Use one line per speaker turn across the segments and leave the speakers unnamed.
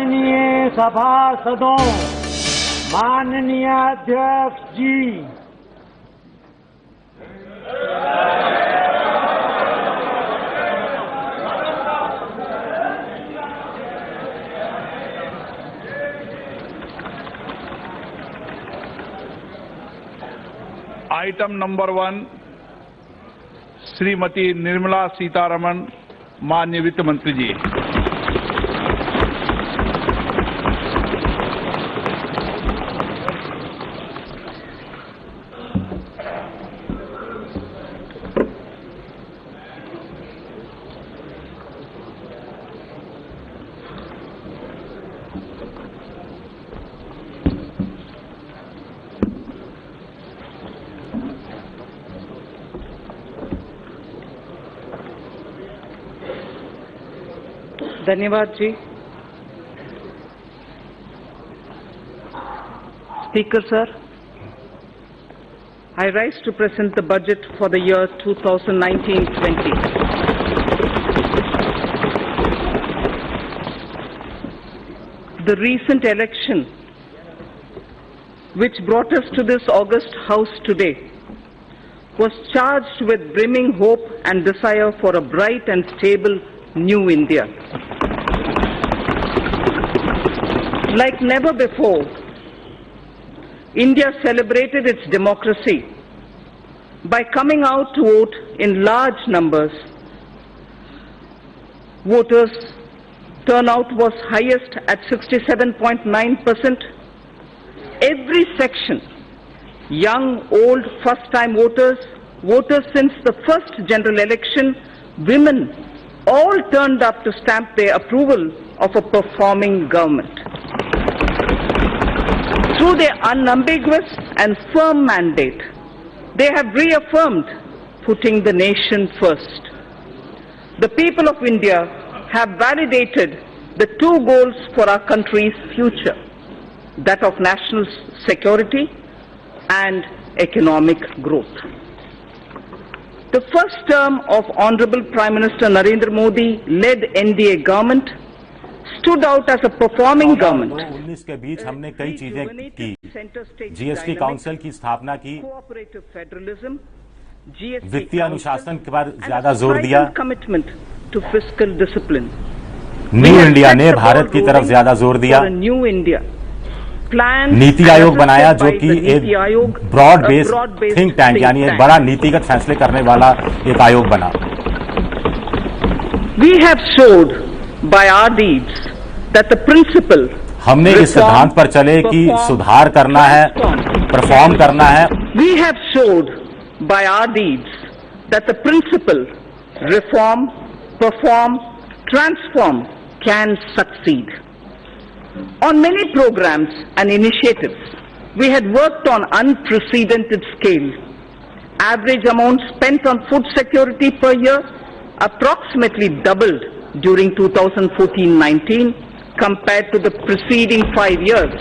माननीय सभासदों, माननीय अध्यक्ष जी,
आइटम नंबर 1 श्रीमती निर्मला सीतारमण, माननीय वित्त मंत्री जी।
धन्यवाद जी। Speaker sir, I rise to present the budget for the year 2019-20. The recent election, which brought us to this august house today, was charged with brimming hope and desire for a bright and stable new India. Like never before, India celebrated its democracy by coming out to vote in large numbers. Voters' turnout was highest at 67.9%. Every section, young, old, first-time voters, voters since the first general election, women, all turned up to stamp their approval of a performing government. Through their unambiguous and firm mandate, they have reaffirmed putting the nation first. The people of India have validated the two goals for our country's future, that of national security and economic growth. The first term of Honorable Prime Minister Narendra Modi-led NDA government stood out as a performing government.
19 के बीच हमने कई चीजें की। GST council की स्थापना की, वित्तीय अनुशासन पर ज्यादा जोर दिया, न्यू इंडिया ने भारत की तरफ ज्यादा जोर दिया, नीति आयोग बनाया जो कि एक ब्रॉड बेस्ड थिंक टैंक यानी एक बड़ा नीतिगत फैसले करने वाला एक आयोग बना।
We have showed by our deeds that the principle
हमने इस सिद्धांत पर चले कि सुधार करना है, परफॉर्म करना है।
We have showed by our deeds that the principle reform, perform, transform can succeed. On many programs and initiatives, we had worked on unprecedented scale. Average amount spent on food security per year approximately doubled during 2014-19 compared to the preceding 5 years.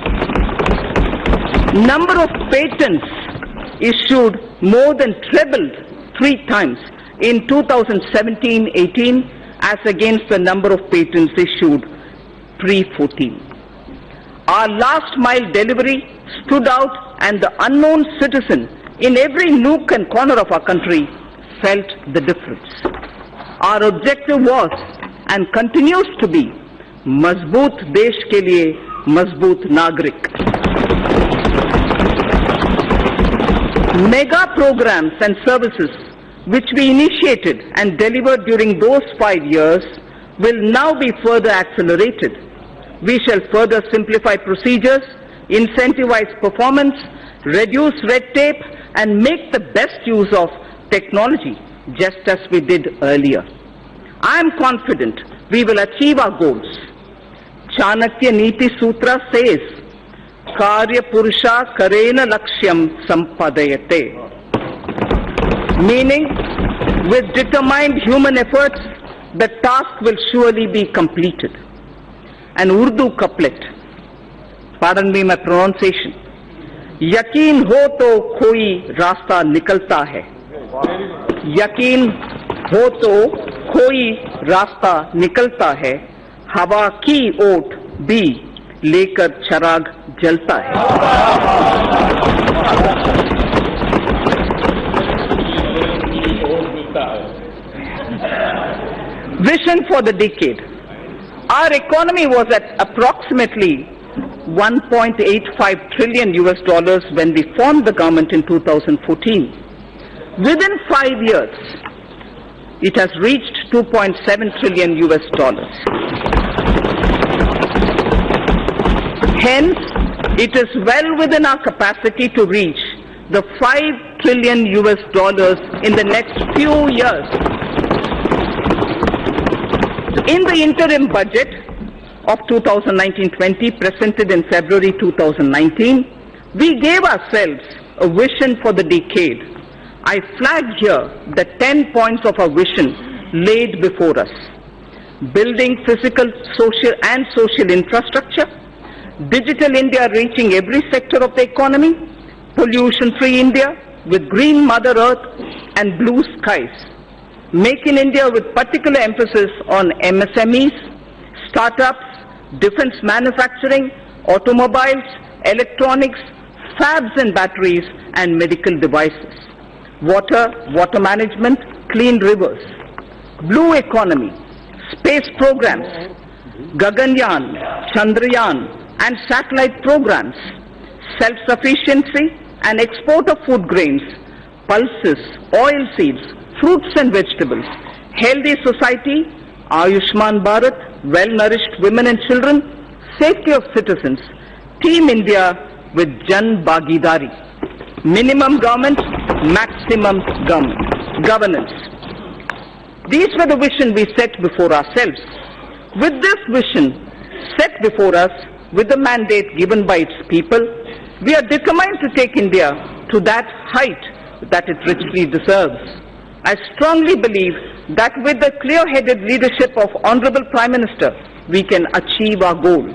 Number of patents issued more than trebled 3 times in 2017-18 as against the number of patents issued pre-14. Our last mile delivery stood out and the unknown citizen in every nook and corner of our country felt the difference. Our objective was and continues to be मजबूत देश के लिए मजबूत नागरिक. Mega programs and services which we initiated and delivered during those 5 years will now be further accelerated. We shall further simplify procedures, incentivize performance, reduce red tape and make the best use of technology just as we did earlier. I am confident we will achieve our goals. Chanakya Niti Sutra says, Karya Purusha Karena Lakshyam Sampadayate. Meaning, with determined human efforts, the task will surely be completed. An Urdu couplet, pardon me my pronunciation, यकीन हो तो कोई रास्ता निकलता है, यकीन हो तो कोई रास्ता निकलता है, हवा की ओट B. लेकर चराग जलता है। Vision for the decade. Our economy was at approximately 1.85 trillion US dollars when we formed the government in 2014. Within 5 years, it has reached 2.7 trillion US dollars. Hence, it is well within our capacity to reach the 5 trillion US dollars in the next few years. In the interim budget of 2019-20 presented in February 2019, we gave ourselves a vision for the decade. I flagged here the 10 points of our vision laid before us. Building physical, social infrastructure, Digital India reaching every sector of the economy, pollution-free India with green Mother Earth and blue skies. Make in India with particular emphasis on MSMEs, startups, defense manufacturing, automobiles, electronics, fabs and batteries, and medical devices. Water management, clean rivers, blue economy, space programs, Gaganyaan, Chandrayaan, and satellite programs, self-sufficiency and export of food grains, pulses, oilseeds, fruits and vegetables, healthy society, Ayushman Bharat, well-nourished women and children, safety of citizens, Team India with Jan Bhagidari, minimum government, maximum governance. These were the vision we set before ourselves. With this vision set before us, with the mandate given by its people, we are determined to take India to that height that it richly deserves. I strongly believe that with the clear-headed leadership of Honorable Prime Minister, we can achieve our goal.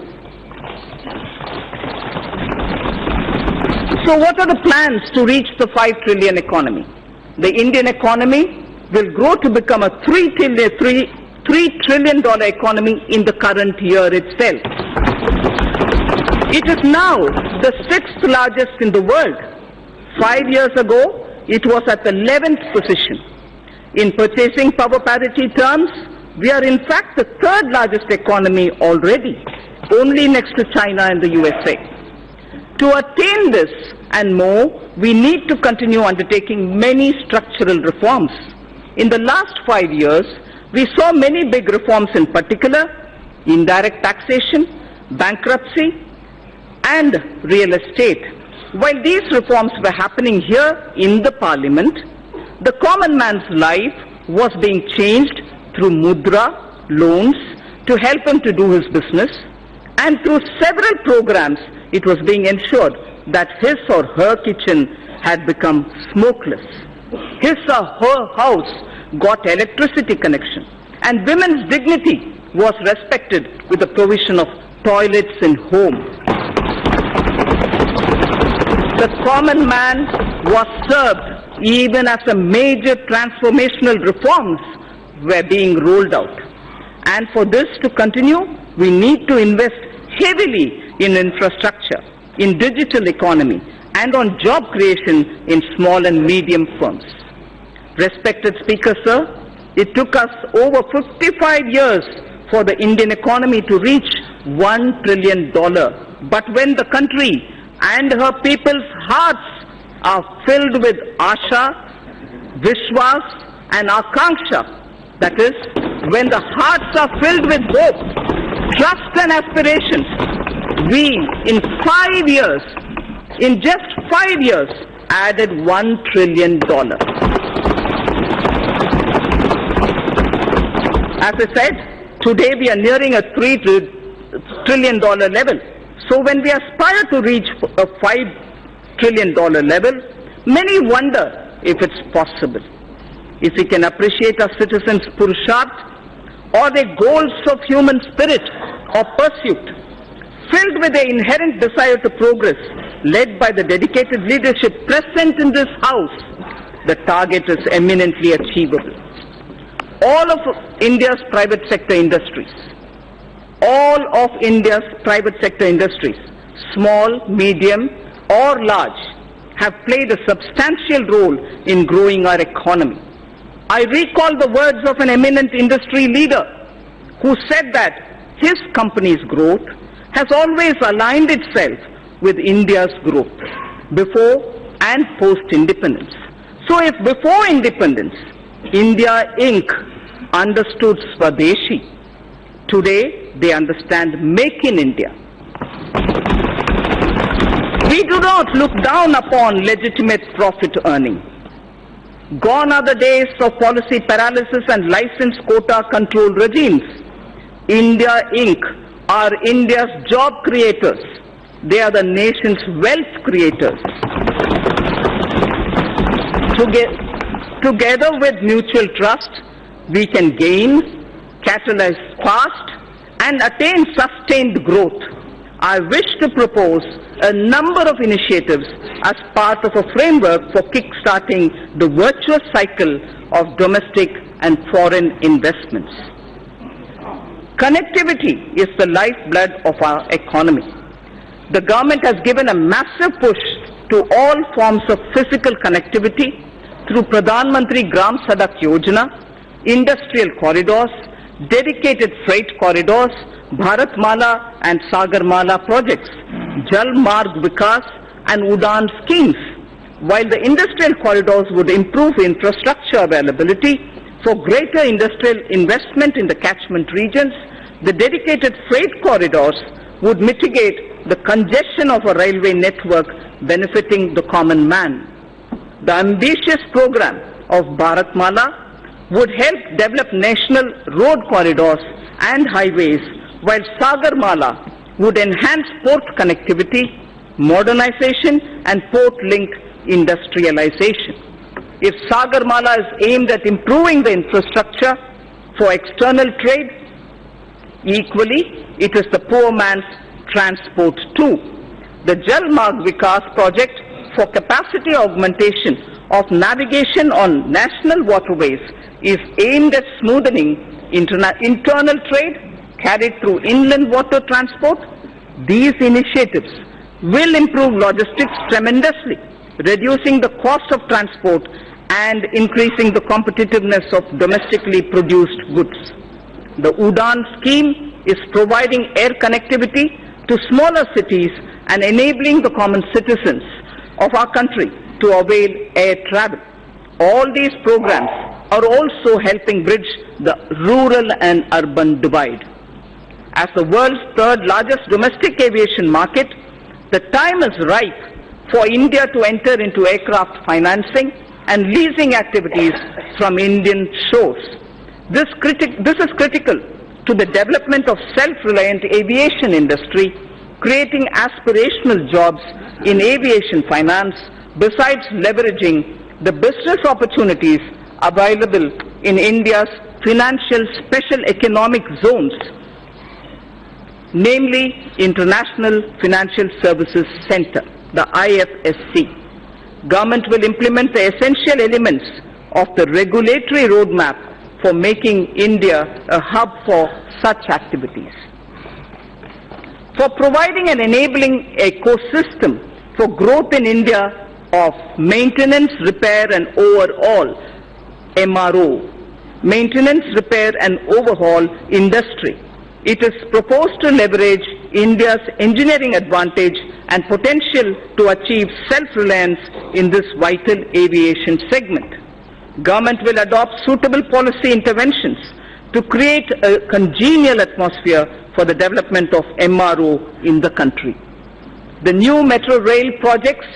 So what are the plans to reach the 5 trillion economy? The Indian economy will grow to become a $3 trillion economy in the current year itself. It is now the 6th largest in the world. 5 years ago, it was at the 11th position. In purchasing power parity terms, we are in fact the 3rd largest economy already, only next to China and the USA. To attain this and more, we need to continue undertaking many structural reforms. In the last 5 years, we saw many big reforms, in particular indirect taxation, bankruptcy, and real estate. While these reforms were happening here in the Parliament, the common man's life was being changed through mudra, loans, to help him to do his business, and through several programs it was being ensured that his or her kitchen had become smokeless. His or her house got electricity connection, and women's dignity was respected with the provision of toilets in home. The common man was served even as a major transformational reforms were being rolled out. And for this to continue, we need to invest heavily in infrastructure, in digital economy, and on job creation in small and medium firms. Respected Speaker, sir, it took us over 55 years for the Indian economy to reach $1 trillion. But when the country and her people's hearts are filled with Asha, Vishwas, and Akanksha, that is, when the hearts are filled with hope, trust and aspirations, we, in just 5 years, added $1 trillion. As I said, today we are nearing a $3 trillion level. So when we aspire to reach a $5 trillion level, many wonder if it's possible. If we can appreciate our citizens' purusharth or their goals of human spirit or pursuit, filled with their inherent desire to progress, led by the dedicated leadership present in this House, the target is eminently achievable. All of India's private sector industries, all of India's private sector industries, small, medium or large, have played a substantial role in growing our economy. I recall the words of an eminent industry leader who said that his company's growth has always aligned itself with India's growth, before and post-independence. So if before independence, India Inc. understood Swadeshi, today they understand Make in India. We do not look down upon legitimate profit earning. Gone are the days of policy paralysis and license quota control regimes. India Inc. are India's job creators. They are the nation's wealth creators. Together with mutual trust, we can gain, catalyze fast, and attain sustained growth. I wish to propose a number of initiatives as part of a framework for kick-starting the virtuous cycle of domestic and foreign investments. Connectivity is the lifeblood of our economy. The government has given a massive push to all forms of physical connectivity through Pradhan Mantri Gram Sadak Yojana, industrial corridors, dedicated freight corridors, Bharat Mala and Sagar Mala projects, Jal Marg Vikas and Udan schemes. While the industrial corridors would improve infrastructure availability for greater industrial investment in the catchment regions, the dedicated freight corridors would mitigate the congestion of a railway network benefiting the common man. The ambitious program of Bharat Mala would help develop national road corridors and highways, while Sagar Mala would enhance port connectivity, modernization and port link industrialization. If Sagar Mala is aimed at improving the infrastructure for external trade, equally it is the poor man's transport too. The Jal Marg Vikas project for capacity augmentation of navigation on national waterways is aimed at smoothing internal trade carried through inland water transport. These initiatives will improve logistics tremendously, reducing the cost of transport and increasing the competitiveness of domestically produced goods. The Udan scheme is providing air connectivity to smaller cities and enabling the common citizens of our country to avail air travel. All these programs are also helping bridge the rural and urban divide. As the world's third largest domestic aviation market, the time is ripe for India to enter into aircraft financing and leasing activities from Indian shores. This is critical to the development of self-reliant aviation industry, creating aspirational jobs in aviation finance, besides leveraging the business opportunities available in India's financial special economic zones, namely International Financial Services Center, the IFSC. Government will implement the essential elements of the regulatory roadmap for making India a hub for such activities. For providing an enabling ecosystem for growth in India of maintenance, repair and overhaul, MRO, maintenance, repair and overhaul industry, it is proposed to leverage India's engineering advantage and potential to achieve self-reliance in this vital aviation segment. Government will adopt suitable policy interventions to create a congenial atmosphere for the development of MRO in the country. The new metro rail projects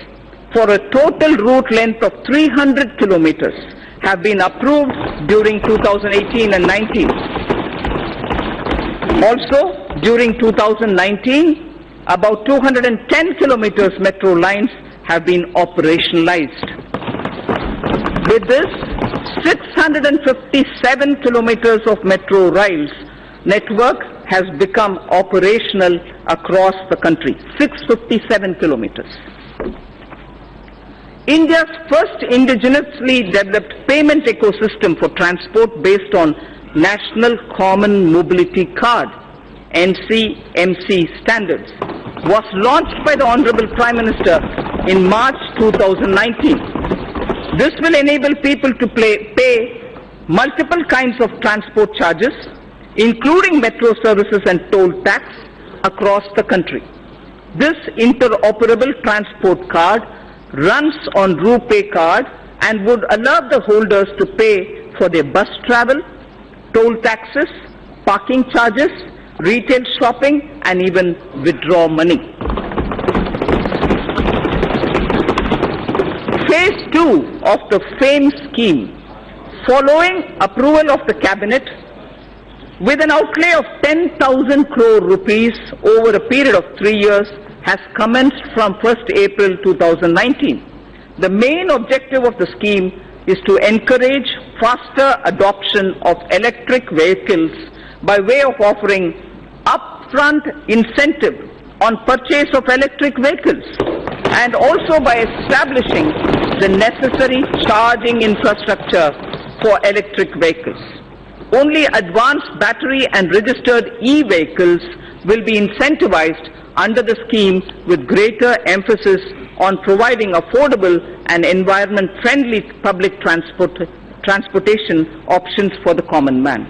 for a total route length of 300 kilometers have been approved during 2018 and 19. Also, during 2019, about 210 kilometers metro lines have been operationalized. With this, 657 kilometers of metro rails network has become operational across the country. 657 kilometers. India's first indigenously developed payment ecosystem for transport based on National Common Mobility Card, NCMC standards was launched by the Honorable Prime Minister in March 2019. This will enable people to pay multiple kinds of transport charges, including metro services and toll tax, across the country. This interoperable transport card runs on RuPay card and would allow the holders to pay for their bus travel, toll taxes, parking charges, retail shopping, and even withdraw money. Phase 2 of the FAME scheme, following approval of the Cabinet, with an outlay of 10,000 crore rupees over a period of 3 years, has commenced from 1st April 2019. The main objective of the scheme is to encourage faster adoption of electric vehicles by way of offering upfront incentive on purchase of electric vehicles and also by establishing the necessary charging infrastructure for electric vehicles. Only advanced battery and registered e-vehicles will be incentivized under the scheme, with greater emphasis on providing affordable and environment-friendly public transportation options for the common man.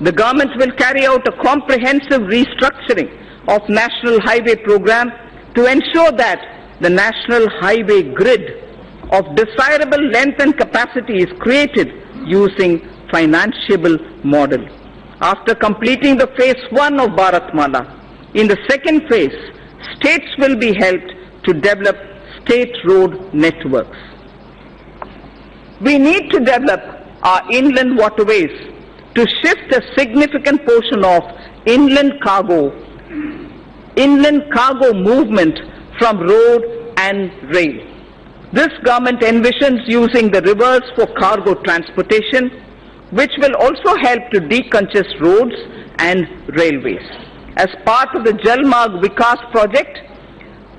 The government will carry out a comprehensive restructuring of National Highway Program to ensure that the National Highway grid of desirable length and capacity is created using financeable model. After completing the phase 1 of Bharatmala, in the second phase, states will be helped to develop state road networks. We need to develop our inland waterways to shift a significant portion of inland cargo movement from road and rail. This government envisions using the rivers for cargo transportation, which will also help to decongest roads and railways. As part of the Jal Marg Vikas project,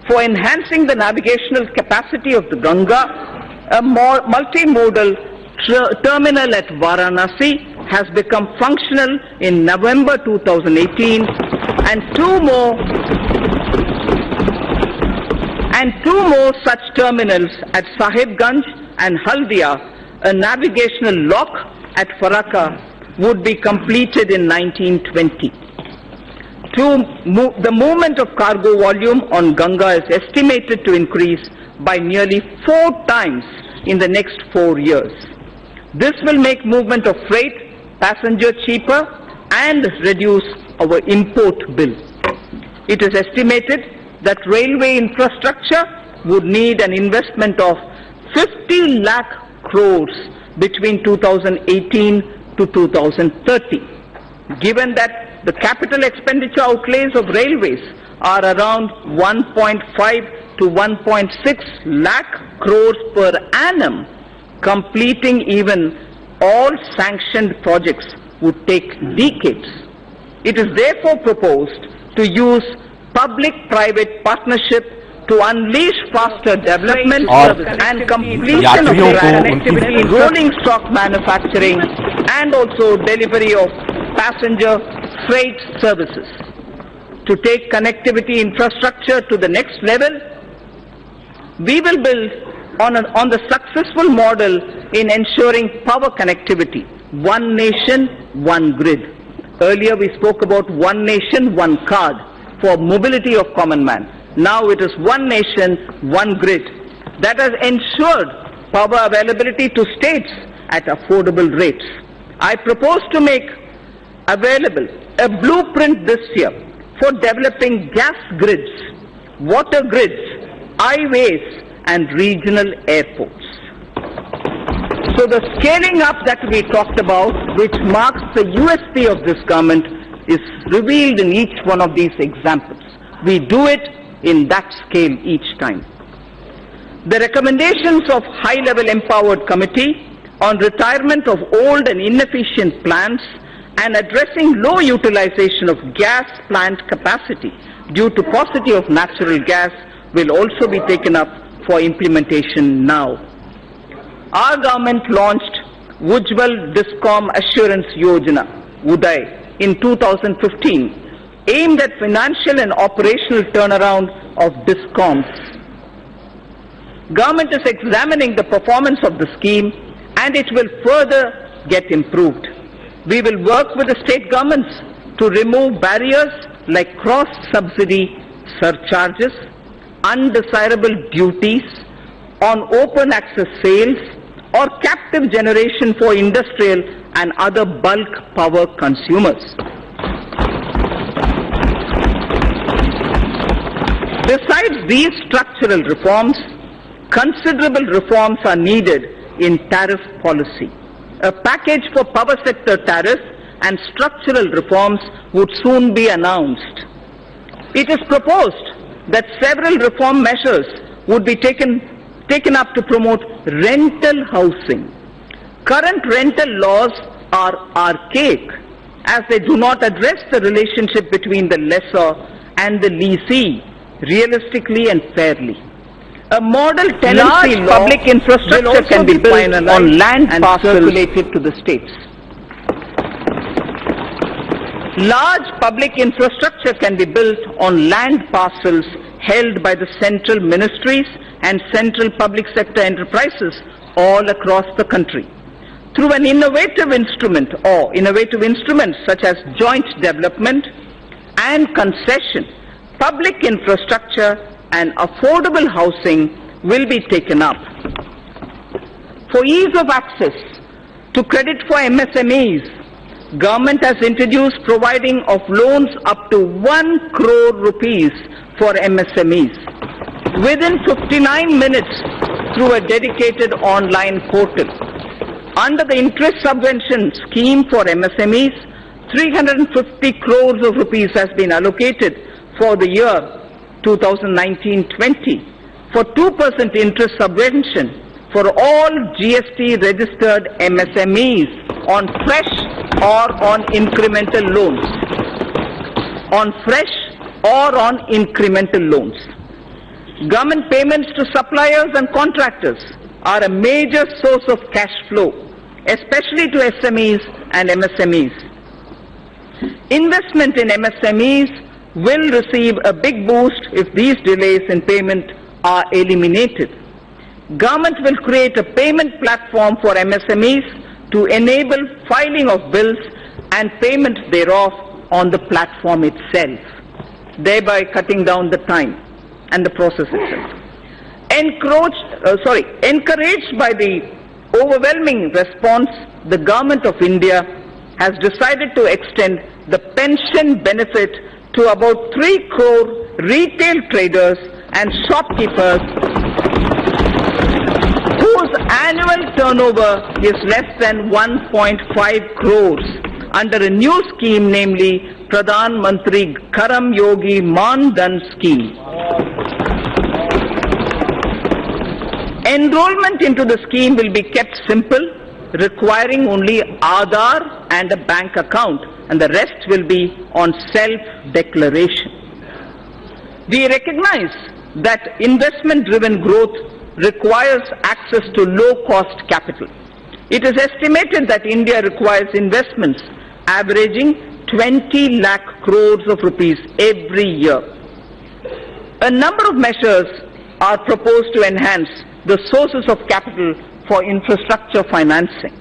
for enhancing the navigational capacity of the Ganga, a multimodal terminal at Varanasi has become functional in November 2018, and two more such terminals at Sahibganj and Haldia, a navigational lock at Farakka, would be completed in 1920. The movement of cargo volume on Ganga is estimated to increase by nearly 4 times in the next 4 years. This will make movement of freight, passenger cheaper and reduce our import bill. It is estimated that railway infrastructure would need an investment of 50 lakh crores between 2018 to 2030. Given that the capital expenditure outlays of railways are around 1.5 to 1.6 lakh crores per annum, completing even all sanctioned projects would take decades. It is therefore proposed to use public-private partnership to unleash faster development and completion of connectivity in rolling stock manufacturing and also delivery of passenger freight services. To take connectivity infrastructure to the next level, we will build on the successful model in ensuring power connectivity, one nation, one grid. Earlier we spoke about one nation, one card for mobility of common man. Now it is one nation, one grid that has ensured power availability to states at affordable rates. I propose to make available a blueprint this year for developing gas grids, water grids, highways and regional airports. So the scaling up that we talked about, which marks the USP of this government, is revealed in each one of these examples. We do it in that scale each time. The recommendations of high-level empowered committee on retirement of old and inefficient plants and addressing low utilization of gas plant capacity due to paucity of natural gas will also be taken up for implementation now. Our government launched Ujjwal Discom Assurance Yojana, UDAY, in 2015 aimed at financial and operational turnaround of DISCOMs. Government is examining the performance of the scheme and it will further get improved. We will work with the state governments to remove barriers like cross-subsidy surcharges, undesirable duties on open access sales or captive generation for industrial and other bulk power consumers. Besides these structural reforms, considerable reforms are needed in tariff policy. A package for power sector tariff and structural reforms would soon be announced. It is proposed that several reform measures would be taken up to promote rental housing. Current rental laws are archaic as they do not address the relationship between the lessor and the leasee realistically and fairly. A model tenancy law public infrastructure can be built on land and circulated to the states. Large public infrastructure can be built on land parcels held by the central ministries and central public sector enterprises all across the country. Through an innovative instrument or innovative instruments such as joint development and concession, public infrastructure and affordable housing will be taken up. For ease of access to credit for MSMEs, Government has introduced providing of loans up to 1 crore rupees for MSMEs within 59 minutes through a dedicated online portal. Under the interest subvention scheme for MSMEs, 350 crores of rupees has been allocated for the year 2019-20 for 2% interest subvention for all GST registered MSMEs on fresh or on incremental loans. On fresh or on incremental loans. Government payments to suppliers and contractors are a major source of cash flow, especially to SMEs and MSMEs. Investment in MSMEs will receive a big boost if these delays in payment are eliminated. Government will create a payment platform for MSMEs to enable filing of bills and payment thereof on the platform itself, thereby cutting down the time and the process itself. Encouraged by the overwhelming response, the Government of India has decided to extend the pension benefit to about 3 crore retail traders and shopkeepers whose annual turnover is less than 1.5 crores under a new scheme, namely Pradhan Mantri Karam Yogi Man Dhan scheme. Enrollment into the scheme will be kept simple, requiring only Adhar and a bank account, and the rest will be on self-declaration. We recognize that investment-driven growth requires access to low-cost capital. It is estimated that India requires investments averaging 20 lakh crores of rupees every year. A number of measures are proposed to enhance the sources of capital for infrastructure financing.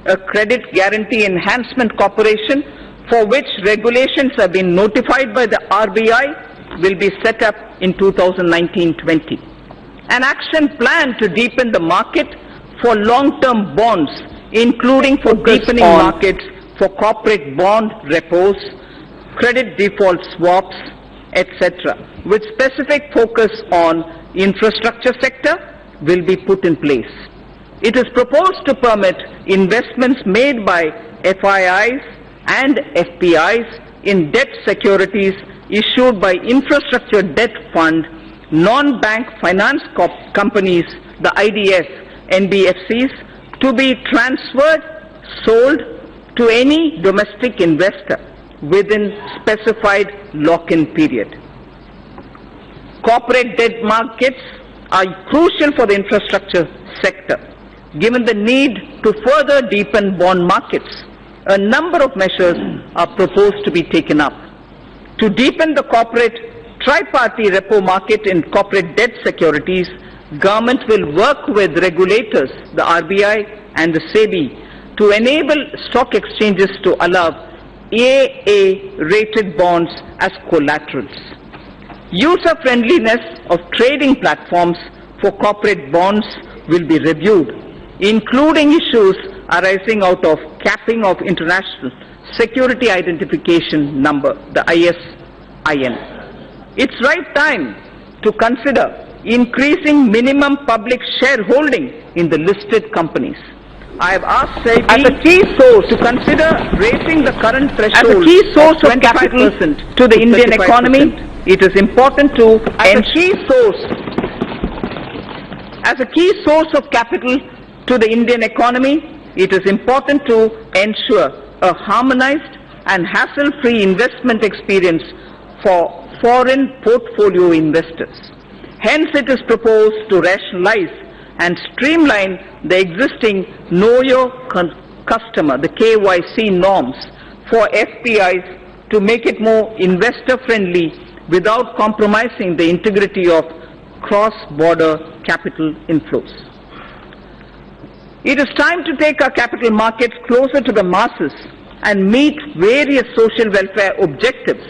A Credit Guarantee Enhancement Corporation, for which regulations have been notified by the RBI, will be set up in 2019-20. An action plan to deepen the market for long-term bonds, including for deepening markets for corporate bond repos, credit default swaps, etc., with specific focus on infrastructure sector, will be put in place. It is proposed to permit investments made by FIIs and FPIs in debt securities issued by Infrastructure Debt Fund, non-bank finance companies, the IDF, NBFCs, to be transferred, sold to any domestic investor within specified lock-in period. Corporate debt markets are crucial for the infrastructure sector. Given the need to further deepen bond markets, a number of measures are proposed to be taken up. To deepen the corporate tri-party repo market in corporate debt securities, government will work with regulators, the RBI and the SEBI, to enable stock exchanges to allow AA-rated bonds as collaterals. User-friendliness of trading platforms for corporate bonds will be reviewed, including issues arising out of capping of International Security Identification Number, the ISIN. It's right time to consider increasing minimum public shareholding in the listed companies. I have asked SEBI as a key source to consider raising the current threshold as a key source of capital to the Indian economy. It is important to as a key source of capital to the Indian economy. It is important to ensure a harmonized and hassle-free investment experience for foreign portfolio investors. Hence, it is proposed to rationalize and streamline the existing Know Your Customer, the KYC norms for FPIs to make it more investor-friendly without compromising the integrity of cross-border capital inflows. It is time to take our capital markets closer to the masses and meet various social welfare objectives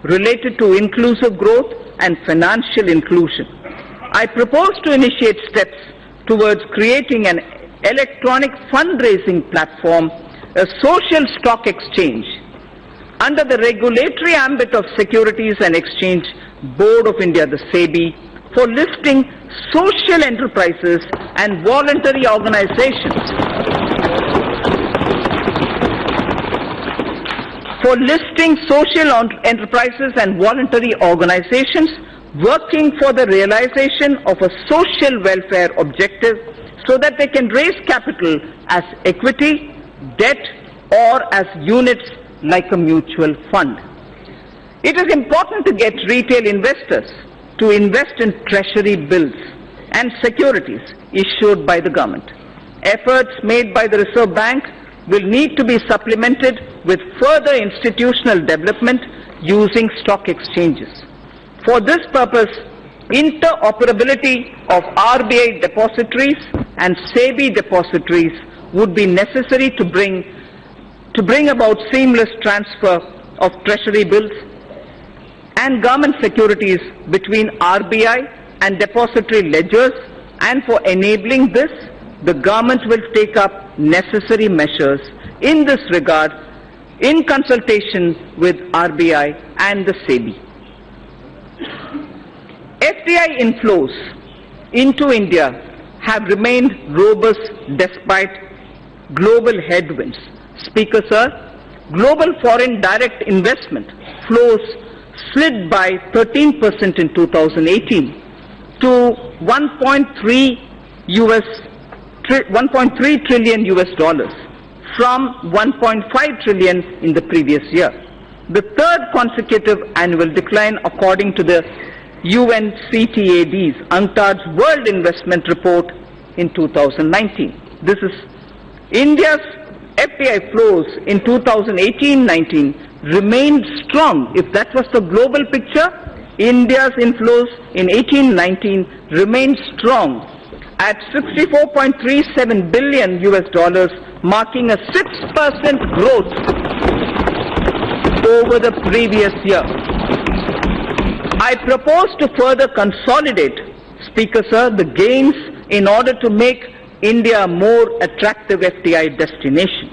related to inclusive growth and financial inclusion. I propose to initiate steps towards creating an electronic fundraising platform, a social stock exchange, under the regulatory ambit of Securities and Exchange Board of India, the SEBI, for listing social enterprises and voluntary organizations. For listing social enterprises and voluntary organizations working for the realization of a social welfare objective so that they can raise capital as equity, debt, or as units like a mutual fund. It is important to get retail investors to invest in treasury bills and securities issued by the government. Efforts made by the Reserve Bank will need to be supplemented with further institutional development using stock exchanges. For this purpose, interoperability of RBI depositories and SEBI depositories would be necessary to bring about seamless transfer of treasury bills and government securities between RBI and depository ledgers, and for enabling this, the government will take up necessary measures in this regard in consultation with RBI and the SEBI. FDI inflows into India have remained robust despite global headwinds. Speaker, sir, global foreign direct investment flows slid by 13% in 2018 to 1.3 trillion US dollars from 1.5 trillion in the previous year, the third consecutive annual decline according to the UNCTAD's UNCTAD's World Investment Report in 2019. This is India's FDI flows in 2018-19 remained strong. If that was the global picture, India's inflows in 18-19 remained strong at 64.37 billion US dollars, marking a 6% growth over the previous year. I propose to further consolidate, Speaker, sir, the gains in order to make India a more attractive FDI destination.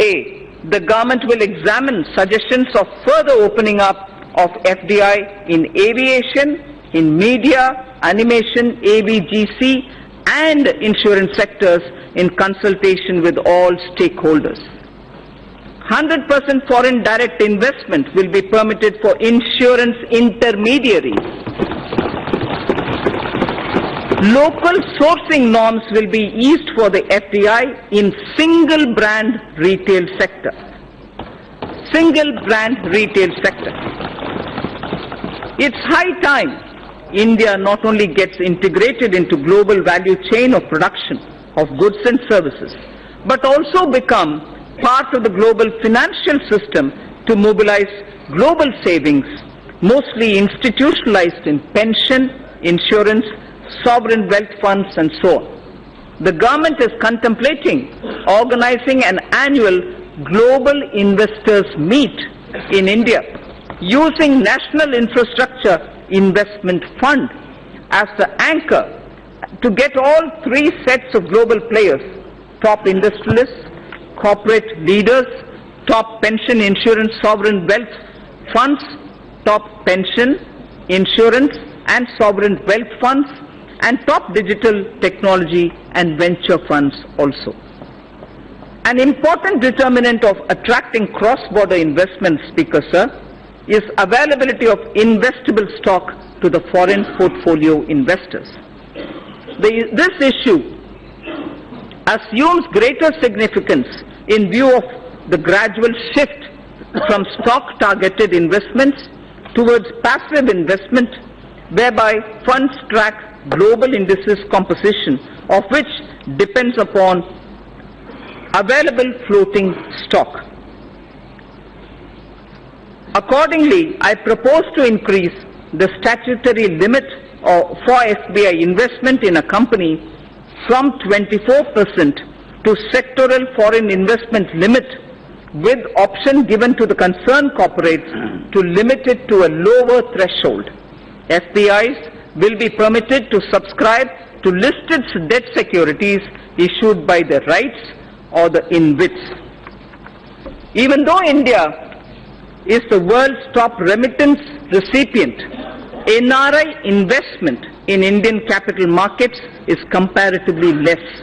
A, the government will examine suggestions of further opening up of FDI in aviation, in media, animation, AVGC, and insurance sectors in consultation with all stakeholders. 100% foreign direct investment will be permitted for insurance intermediaries. Local sourcing norms will be eased for the FDI in single brand retail sector. Single brand retail sector. It's high time India not only gets integrated into global value chain of production of goods and services, but also become part of the global financial system to mobilize global savings, mostly institutionalized in pension, insurance, sovereign wealth funds and so on. The government is contemplating organizing an annual global investors meet in India using National Infrastructure Investment Fund as the anchor to get all three sets of global players, top industrialists, corporate leaders, top pension, insurance, sovereign wealth funds, top pension, insurance and sovereign wealth funds, and top digital technology and venture funds also. An important determinant of attracting cross-border investment, Speaker Sir, is availability of investable stock to the foreign portfolio investors. This issue assumes greater significance in view of the gradual shift from stock-targeted investments towards passive investment, whereby funds track global indices composition, of which depends upon available floating stock. Accordingly, I propose to increase the statutory limit for FBI investment in a company from 24% to sectoral foreign investment limit, with option given to the concerned corporates to limit it to a lower threshold. FPIs will be permitted to subscribe to listed debt securities issued by the REITs or the InvITs. Even though India is the world's top remittance recipient, NRI investment in Indian capital markets is comparatively less.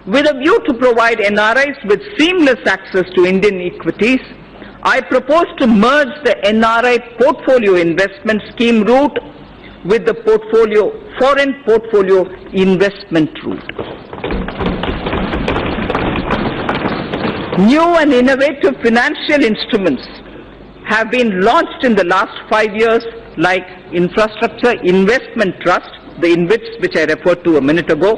With a view to provide NRIs with seamless access to Indian equities, I propose to merge the NRI portfolio investment scheme route with the foreign portfolio investment route. New and innovative financial instruments have been launched in the last 5 years, like Infrastructure Investment Trust, the InvITs which I referred to a minute ago,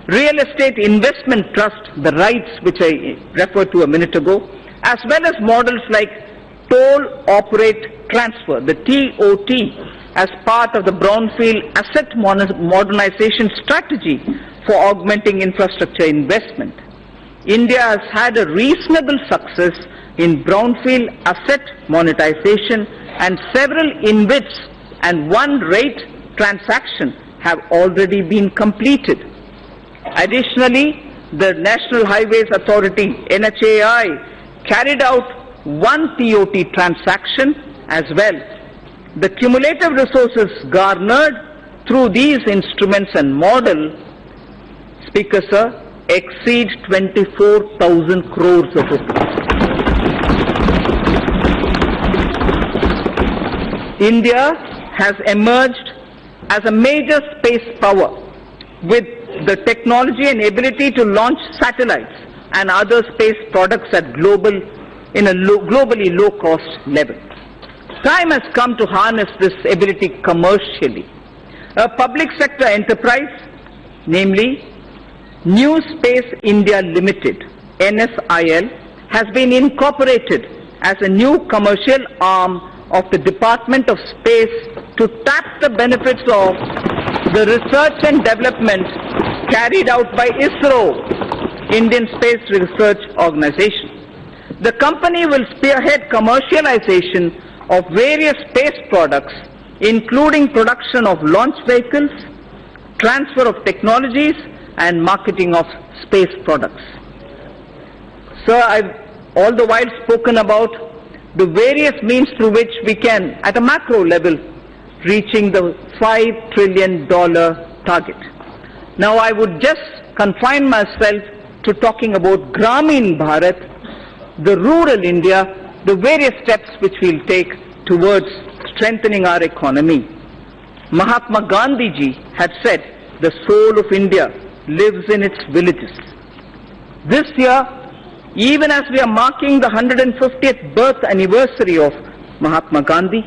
Real Estate Investment Trust, the REITs which I referred to a minute ago, as well as models like Toll Operate Transfer, the TOT, as part of the Brownfield Asset Modernization Strategy for augmenting infrastructure investment. India has had a reasonable success in brownfield asset monetization, and several InvITs and one rate transaction have already been completed. Additionally, the National Highways Authority, NHAI, carried out one TOT transaction as well. The cumulative resources garnered through these instruments and model, Speaker Sir, exceed 24,000 crores of rupees. India has emerged as a major space power with the technology and ability to launch satellites and other space products at globally low-cost level. Time has come to harness this ability commercially. A public sector enterprise, namely New Space India Limited, NSIL, has been incorporated as a new commercial arm of the Department of Space to tap the benefits of the research and development carried out by ISRO, Indian Space Research Organization. The company will spearhead commercialization of various space products, including production of launch vehicles, transfer of technologies, and marketing of space products. Sir, I've all the while spoken about the various means through which we can, at a macro level, reaching the $5 trillion target. Now I would just confine myself to talking about Gramin Bharat, the rural India, the various steps which we'll take towards strengthening our economy. Mahatma Gandhi ji had said, the soul of India lives in its villages. This year, even as we are marking the 150th birth anniversary of Mahatma Gandhi,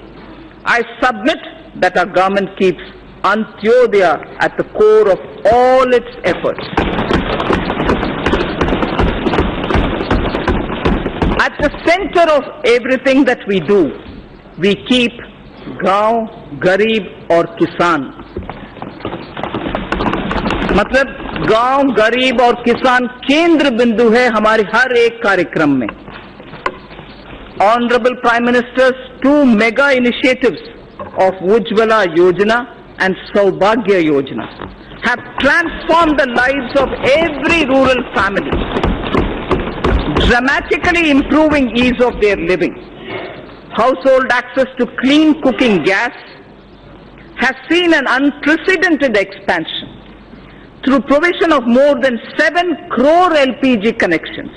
I submit that our government keeps Antyodaya at the core of all its efforts. At the center of everything that we do, we keep गांव, गरीब और किसान. मतलब गांव, गरीब और किसान केंद्र बिंदु है हमारे हर एक कार्यक्रम में. Honorable Prime Minister's 2 mega initiatives of Ujjwala Yojana and Saubhagya Yojana have transformed the lives of every rural family, dramatically improving ease of their living. Household access to clean cooking gas has seen an unprecedented expansion through provision of more than 7 crore LPG connections.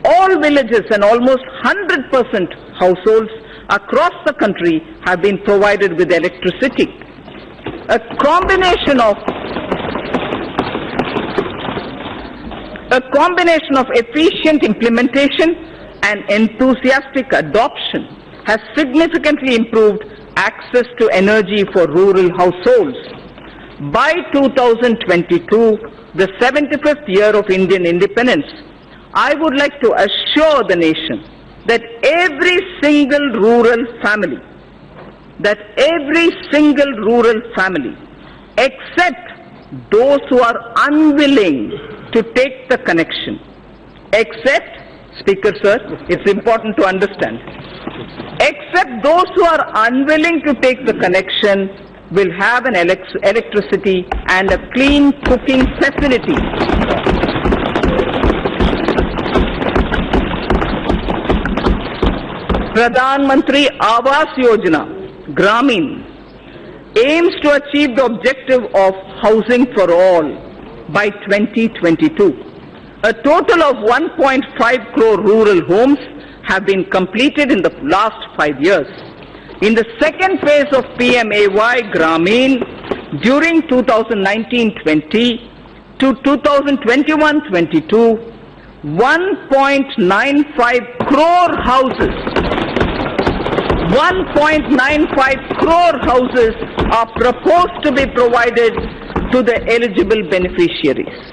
All villages and almost 100% households across the country have been provided with electricity. A combination of efficient implementation and enthusiastic adoption has significantly improved access to energy for rural households. By 2022, the 75th year of Indian independence, I would like to assure the nation that every single rural family, except those who are unwilling to take the connection, except, Speaker Sir, it's important to understand, except those who are unwilling to take the connection will have an electricity and a clean cooking facility. Pradhan Mantri Awas Yojana, Gramin, aims to achieve the objective of housing for all by 2022. A total of 1.5 crore rural homes have been completed in the last 5 years. In the second phase of PMAY Gramin, during 2019-20 to 2021-22, 1.95 crore houses, 1.95 crore houses are proposed to be provided to the eligible beneficiaries.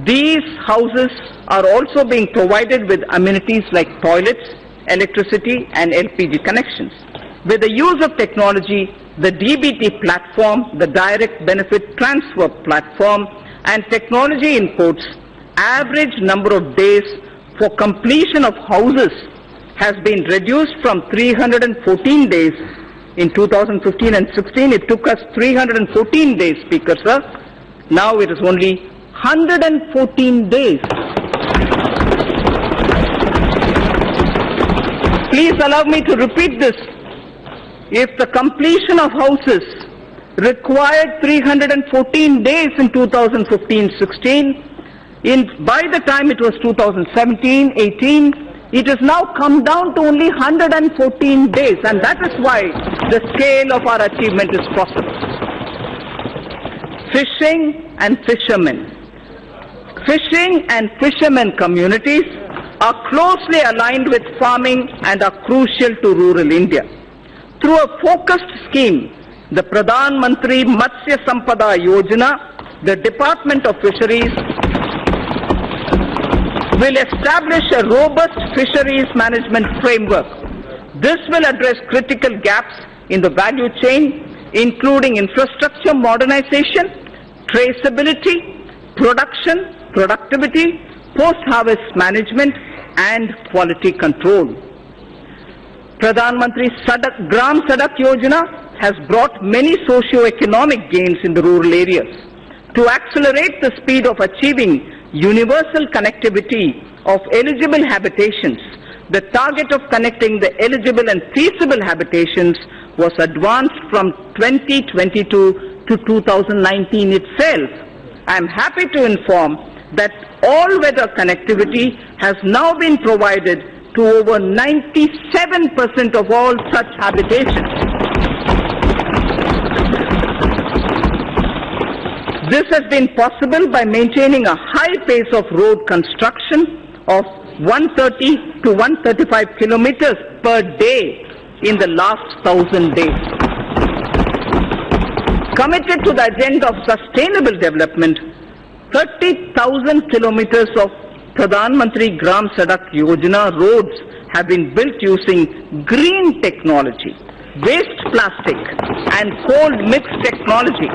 These houses are also being provided with amenities like toilets, electricity and LPG connections. With the use of technology, the DBT platform, the Direct Benefit Transfer platform and technology inputs, average number of days for completion of houses has been reduced from 314 days in 2015 and 16. It took us 314 days, Speaker Sir. Now it is only 114 days. Please allow me to repeat this. If the completion of houses required 314 days in 2015-16, by the time it was 2017-18, it has now come down to only 114 days, and that is why the scale of our achievement is possible. Fishing and fishermen. Fishing and fishermen communities are closely aligned with farming and are crucial to rural India. Through a focused scheme, the Pradhan Mantri Matsya Sampada Yojana, the Department of Fisheries will establish a robust fisheries management framework. This will address critical gaps in the value chain, including infrastructure modernization, traceability, production, productivity, post-harvest management, and quality control. Pradhan Mantri Gram Sadak Yojana has brought many socio-economic gains in the rural areas. To accelerate the speed of achieving universal connectivity of eligible habitations, the target of connecting the eligible and feasible habitations was advanced from 2022 to 2019 itself. I am happy to inform that all-weather connectivity has now been provided to over 97% of all such habitations. This has been possible by maintaining a high pace of road construction of 130 to 135 kilometers per day in the last 1,000 days. Committed to the agenda of sustainable development, 30,000 kilometers of Pradhan Mantri Gram Sadak Yojana roads have been built using green technology, waste plastic and cold mixed technology,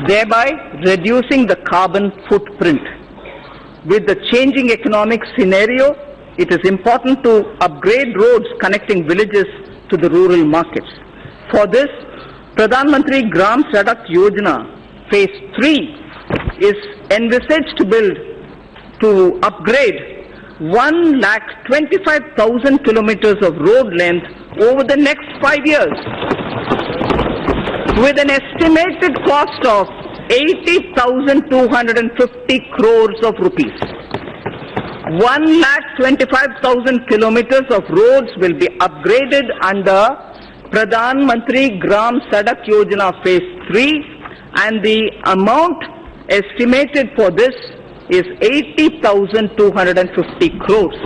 thereby reducing the carbon footprint. With the changing economic scenario, it is important to upgrade roads connecting villages to the rural markets. For this, Pradhan Mantri Gram Sadak Yojana Phase 3 is envisaged to upgrade 1,25,000 kilometers of road length over the next 5 years, with an estimated cost of 80,250 crores of rupees. 1,25,000 kilometers of roads will be upgraded under Pradhan Mantri Gram Sadak Yojana Phase 3, and the amount estimated for this is 80,250 crores.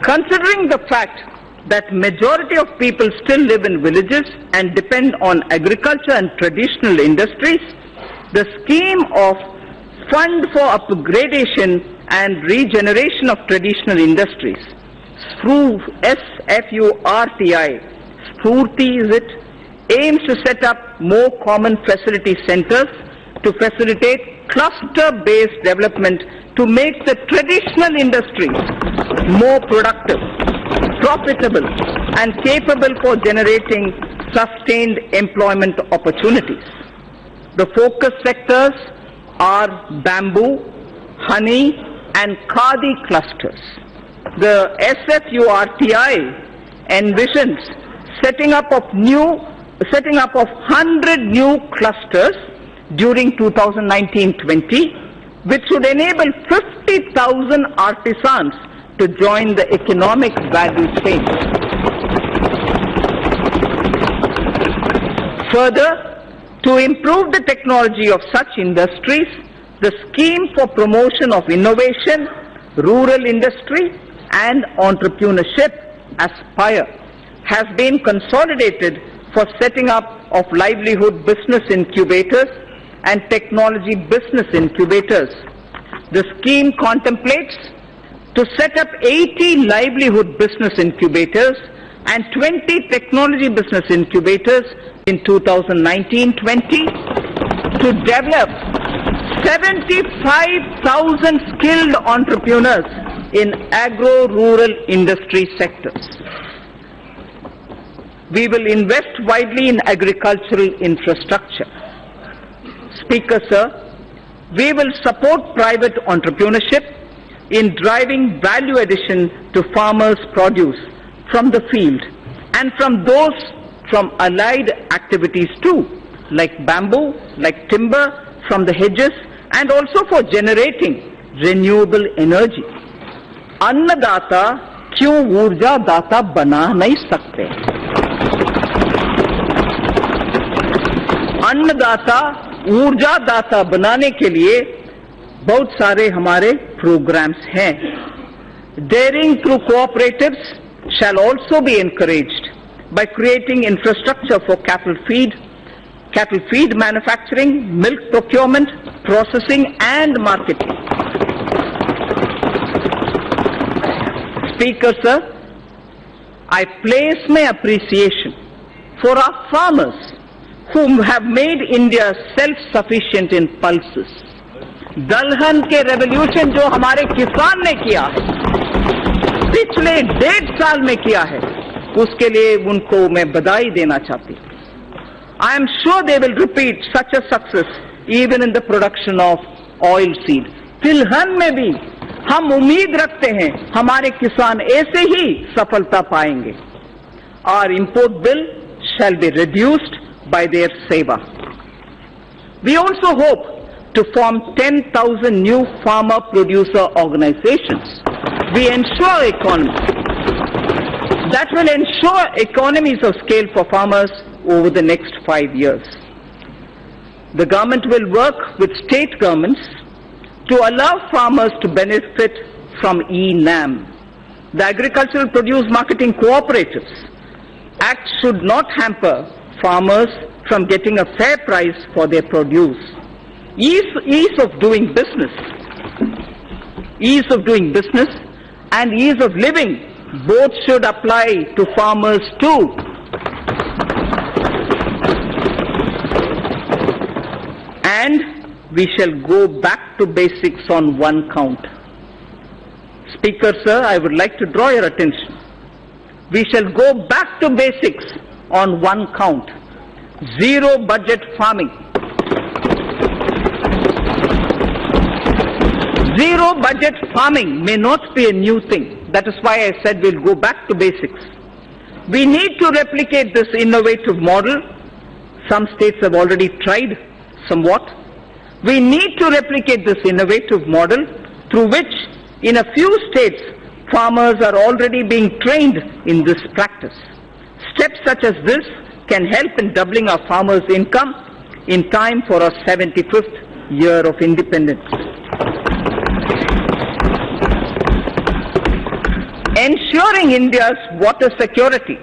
Considering the fact that majority of people still live in villages and depend on agriculture and traditional industries, the scheme of Fund for Upgradation and Regeneration of Traditional Industries, SFURTI, Spurti is it, aims to set up more common facility centers to facilitate cluster-based development to make the traditional industries more productive, profitable and capable for generating sustained employment opportunities. The focus sectors are bamboo, honey and khadi clusters. The SFURTI envisions setting up of 100 new clusters during 2019-20, which would enable 50,000 artisans to join the economic value chain. Further, to improve the technology of such industries, the scheme for promotion of innovation, rural industry and entrepreneurship, ASPIRE, has been consolidated for setting up of livelihood business incubators and technology business incubators. The scheme contemplates to set up 80 livelihood business incubators and 20 technology business incubators in 2019-20 to develop 75,000 skilled entrepreneurs in agro-rural industry sectors. We will invest widely in agricultural infrastructure. Speaker, sir, we will support private entrepreneurship in driving value addition to farmers' produce from the field and from allied activities too, like bamboo, like timber from the hedges, and also for generating renewable energy. अन्नदाता क्यों ऊर्जा दाता बना नहीं सकते? अन्नदाता ऊर्जा दाता बनाने के लिए बहुत सारे हमारे प्रोग्राम्स हैं. Daring through cooperatives shall also be encouraged by creating infrastructure for cattle feed manufacturing, milk procurement, processing and marketing. Speaker, sir, I place my appreciation for our farmers whom have made India self-sufficient in pulses. दलहन के revolution जो हमारे किसान ने किया है, पिछले 1.5 साल में किया है, उसके लिए उनको मैं बधाई देना चाहती हूँ. I am sure they will repeat such a success even in the production of oil seed. तिलहन में भी हम उम्मीद रखते हैं हमारे किसान ऐसे ही सफलता पाएंगे. Our import bill shall be reduced by their seva. We also hope to form 10,000 new farmer producer organizations. That will ensure economies of scale for farmers over the next 5 years. The government will work with state governments to allow farmers to benefit from e-NAM. The Agricultural Produce Marketing Cooperatives Act should not hamper farmers from getting a fair price for their produce. Ease of doing business ease of doing business and ease of living both should apply to farmers too. And we shall go back to basics on one count. Speaker, sir, I would like to draw your attention. We shall go back to basics on one count. Zero budget farming. Zero budget farming may not be a new thing. That is why I said we'll go back to basics. We need to replicate this innovative model. Some states have already tried somewhat. We need to replicate this innovative model through which in a few states farmers are already being trained in this practice. Steps such as this can help in doubling our farmers' income in time for our 75th year of independence. Ensuring India's water security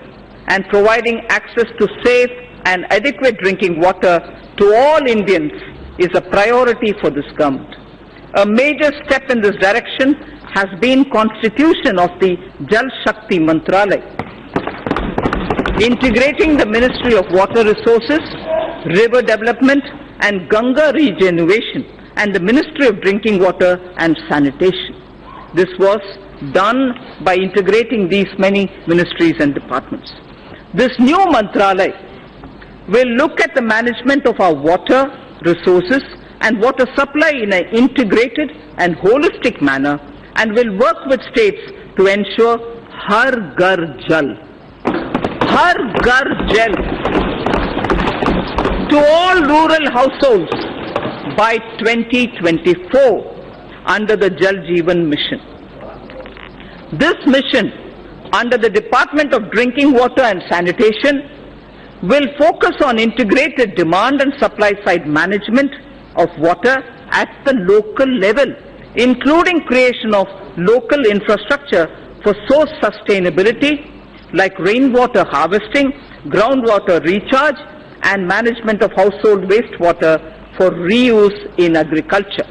and providing access to safe and adequate drinking water to all Indians is a priority for this government. A major step in this direction has been constitution of the Jal Shakti Mantralaya, integrating the Ministry of Water Resources, River Development and Ganga Regeneration and the Ministry of Drinking Water and Sanitation. This was done by integrating these many ministries and departments. This new Mantralaya will look at the management of our water resources and water supply in an integrated and holistic manner and will work with states to ensure Har Ghar Jal. Har Ghar Jal to all rural households by 2024 under the Jal Jeevan Mission. This mission under the Department of Drinking Water and Sanitation will focus on integrated demand and supply side management of water at the local level, including creation of local infrastructure for source sustainability like rainwater harvesting, groundwater recharge and management of household wastewater for reuse in agriculture.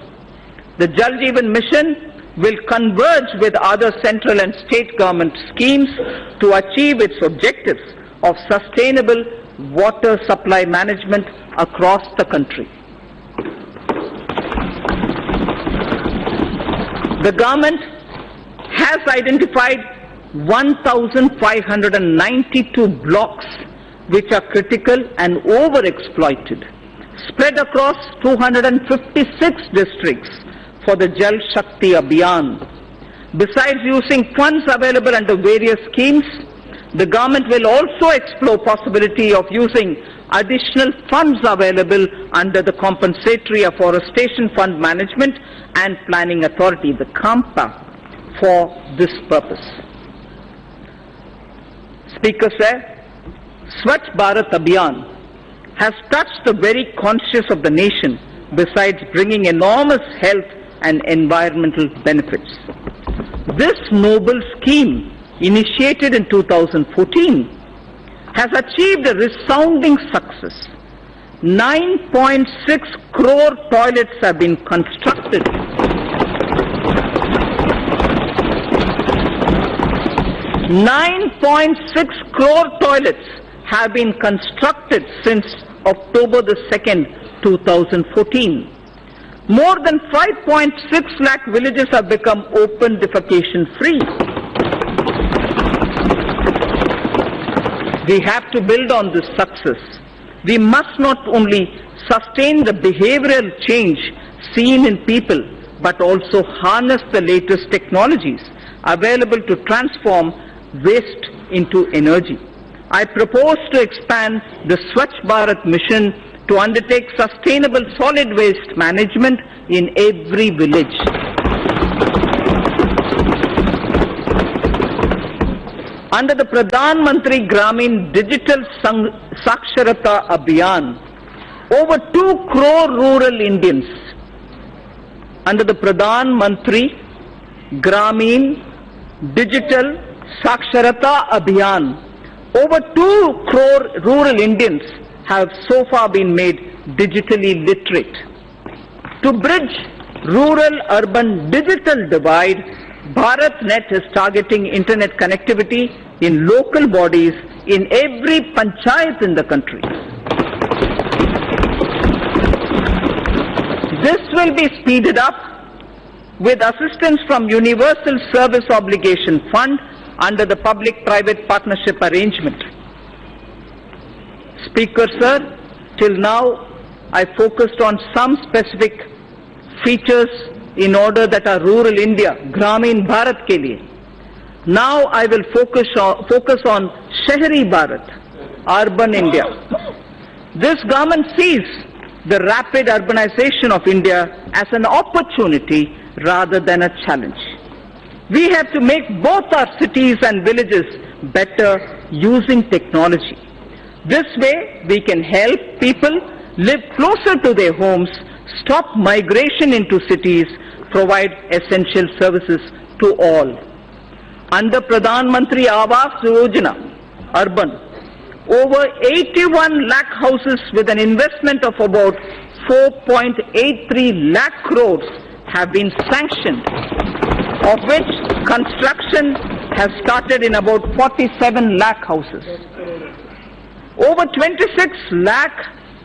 The Jal Jeevan Mission will converge with other central and state government schemes to achieve its objectives of sustainable water supply management across the country. The government has identified 1,592 blocks which are critical and overexploited, spread across 256 districts for the Jal Shakti Abhiyan. Besides using funds available under various schemes, the government will also explore possibility of using additional funds available under the Compensatory Afforestation Fund Management and Planning Authority, the CAMPA, for this purpose. Speaker sir, Swachh Bharat Abhiyan has touched the very conscience of the nation besides bringing enormous health and environmental benefits. This noble scheme, initiated in 2014, has achieved a resounding success. 9.6 crore toilets have been constructed. 9.6 crore toilets have been constructed since October the 2nd, 2014. More than 5.6 lakh villages have become open defecation free. We have to build on this success. We must not only sustain the behavioral change seen in people, but also harness the latest technologies available to transform waste into energy. I propose to expand the Swachh Bharat mission to undertake sustainable solid waste management in every village. Under the Pradhan Mantri Gramin Digital Saksharata Abhiyan, over 2 crore rural Indians, under the Pradhan Mantri Gramin Digital Saksharata Abhiyan, over 2 crore rural Indians have so far been made digitally literate. To bridge rural-urban digital divide, BharatNet is targeting internet connectivity in local bodies in every panchayat in the country. This will be speeded up with assistance from Universal Service Obligation Fund under the Public-Private Partnership Arrangement. Speaker, sir, till now I focused on some specific features in order that our rural India, Gramin Bharat ke liye. Now I will focus on Shahri Bharat, urban India. This government sees the rapid urbanization of India as an opportunity rather than a challenge. We have to make both our cities and villages better using technology. This way we can help people live closer to their homes, stop migration into cities, provide essential services to all. Under Pradhan Mantri Awas Yojana, urban, over 81 lakh houses with an investment of about 4.83 lakh crores have been sanctioned, of which construction has started in about 47 lakh houses. Over 26 lakh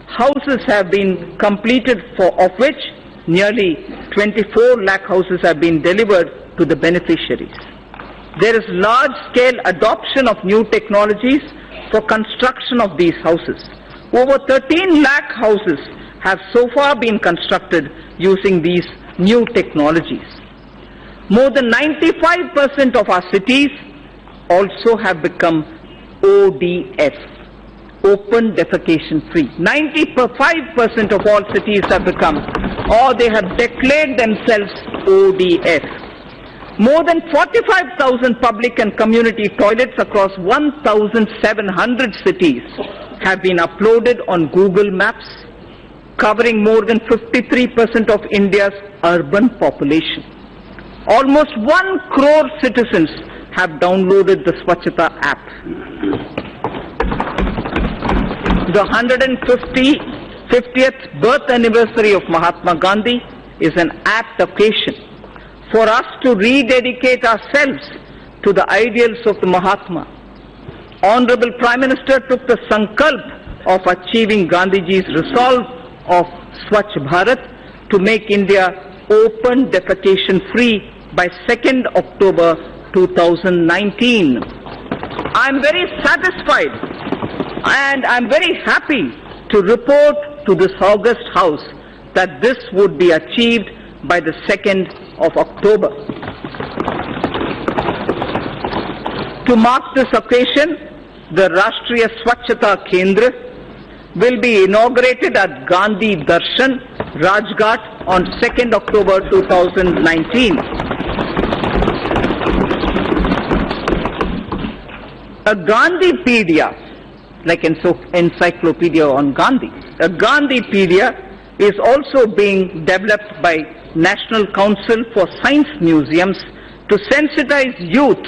houses have been completed, of which nearly 24 lakh houses have been delivered to the beneficiaries. There is large-scale adoption of new technologies for construction of these houses. Over 13 lakh houses have so far been constructed using these new technologies. More than 95% of our cities also have become ODS, open defecation free. 95% of all cities have become, or they have declared themselves ODS. More than 45,000 public and community toilets across 1,700 cities have been uploaded on Google Maps, covering more than 53% of India's urban population. Almost 1 crore citizens have downloaded the Swachhata app. The 150th birth anniversary of Mahatma Gandhi is an apt occasion for us to rededicate ourselves to the ideals of the Mahatma. Honorable Prime Minister took the sankalp of achieving Gandhiji's resolve of Swachh Bharat to make India open defecation free by 2nd October 2019. I'm very satisfied and I'm very happy to report to this august House that this would be achieved by the 2nd of October. To mark this occasion, the Rashtriya Swachhata Kendra will be inaugurated at Gandhi Darshan, Rajghat on 2nd October 2019. A Gandhipedia, like encyclopedia on Gandhi, a Gandhipedia is also being developed by National Council for Science Museums to sensitize youth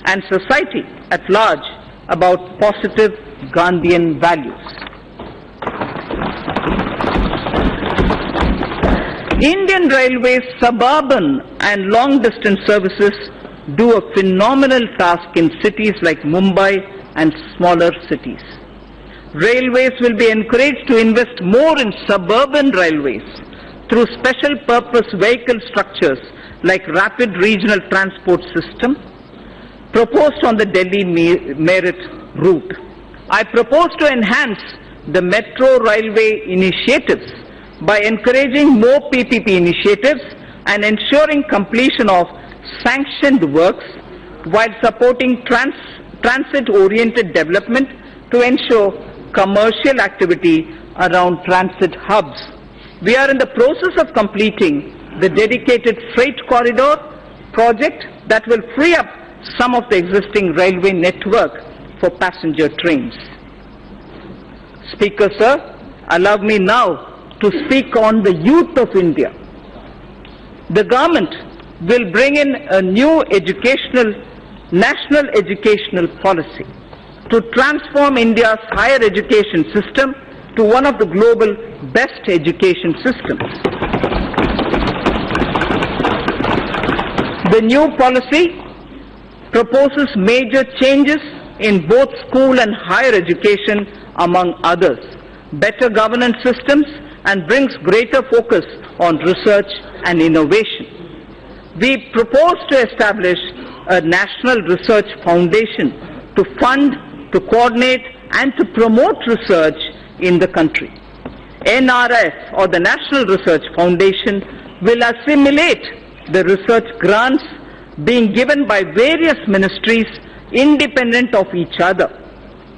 and society at large about positive Gandhian values. Indian Railways suburban and long-distance services do a phenomenal task in cities like Mumbai and smaller cities. Railways will be encouraged to invest more in suburban railways through special purpose vehicle structures like rapid regional transport system proposed on the Delhi Meerut route. I propose to enhance the metro railway initiatives by encouraging more PPP initiatives and ensuring completion of sanctioned works while supporting transit-oriented development to ensure commercial activity around transit hubs. We are in the process of completing the dedicated freight corridor project that will free up some of the existing railway network for passenger trains. Speaker, sir, allow me now to speak on the youth of India. The government will bring in a new national educational policy to transform India's higher education system to one of the global best education systems. The new policy proposes major changes in both school and higher education, among others, better governance systems, and brings greater focus on research and innovation. We propose to establish a national research foundation to fund, to coordinate, and to promote research in the country. NRF, or the National Research Foundation, will assimilate the research grants being given by various ministries independent of each other.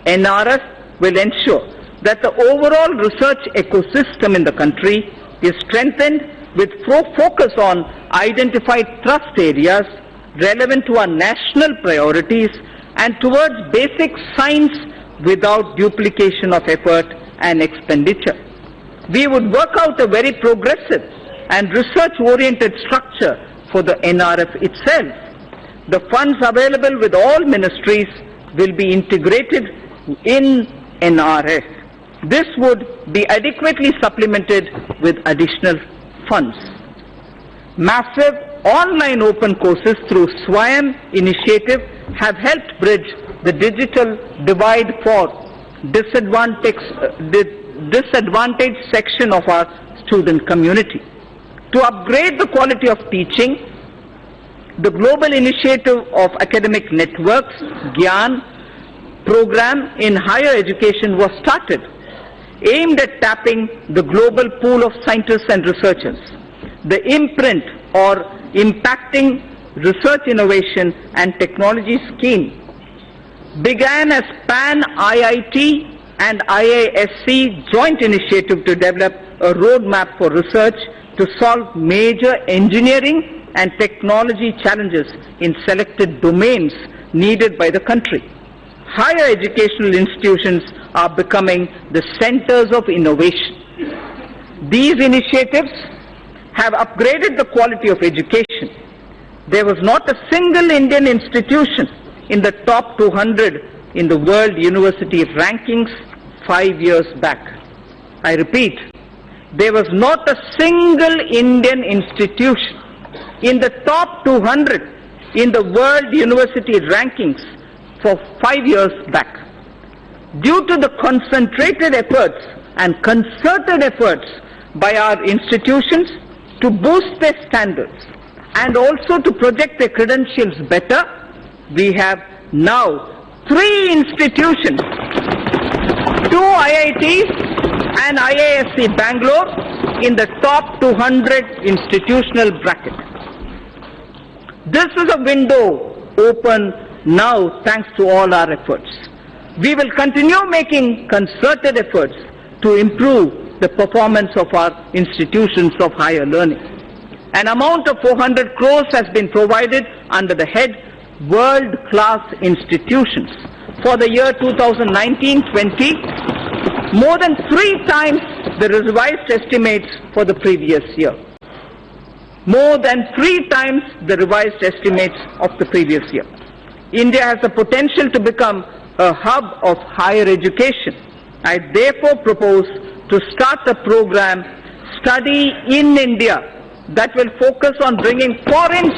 NRF will ensure that the overall research ecosystem in the country is strengthened with focus on identified thrust areas relevant to our national priorities and towards basic science without duplication of effort and expenditure. We would work out a very progressive and research-oriented structure for the NRF itself. The funds available with all ministries will be integrated in NRF. This would be adequately supplemented with additional funds. Massive online open courses through Swayam initiative have helped bridge the digital divide for disadvantaged section of our student community. To upgrade the quality of teaching, the global initiative of academic networks, GYAN, program in higher education was started, aimed at tapping the global pool of scientists and researchers. The imprint or impacting research innovation and technology scheme began as PAN-IIT and IISc joint initiative to develop a roadmap for research to solve major engineering and technology challenges in selected domains needed by the country. Higher educational institutions are becoming the centers of innovation. These initiatives have upgraded the quality of education. There was not a single Indian institution in the top 200 in the World University Rankings 5 years back. I repeat, there was not a single Indian institution in the top 200 in the World University Rankings for 5 years back. Due to the concentrated efforts and concerted efforts by our institutions to boost their standards and also to project their credentials better, we have now 3 institutions, 2 IITs and IISc Bangalore in the top 200 institutional bracket. This is a window open now thanks to all our efforts. We will continue making concerted efforts to improve the performance of our institutions of higher learning. An amount of 400 crores has been provided under the head World-Class Institutions for the year 2019-20, more than 3 times the revised estimates for the previous year. More than 3 times the revised estimates of the previous year. India has the potential to become a hub of higher education. I therefore propose to start a program, Study in India, that will focus on bringing foreign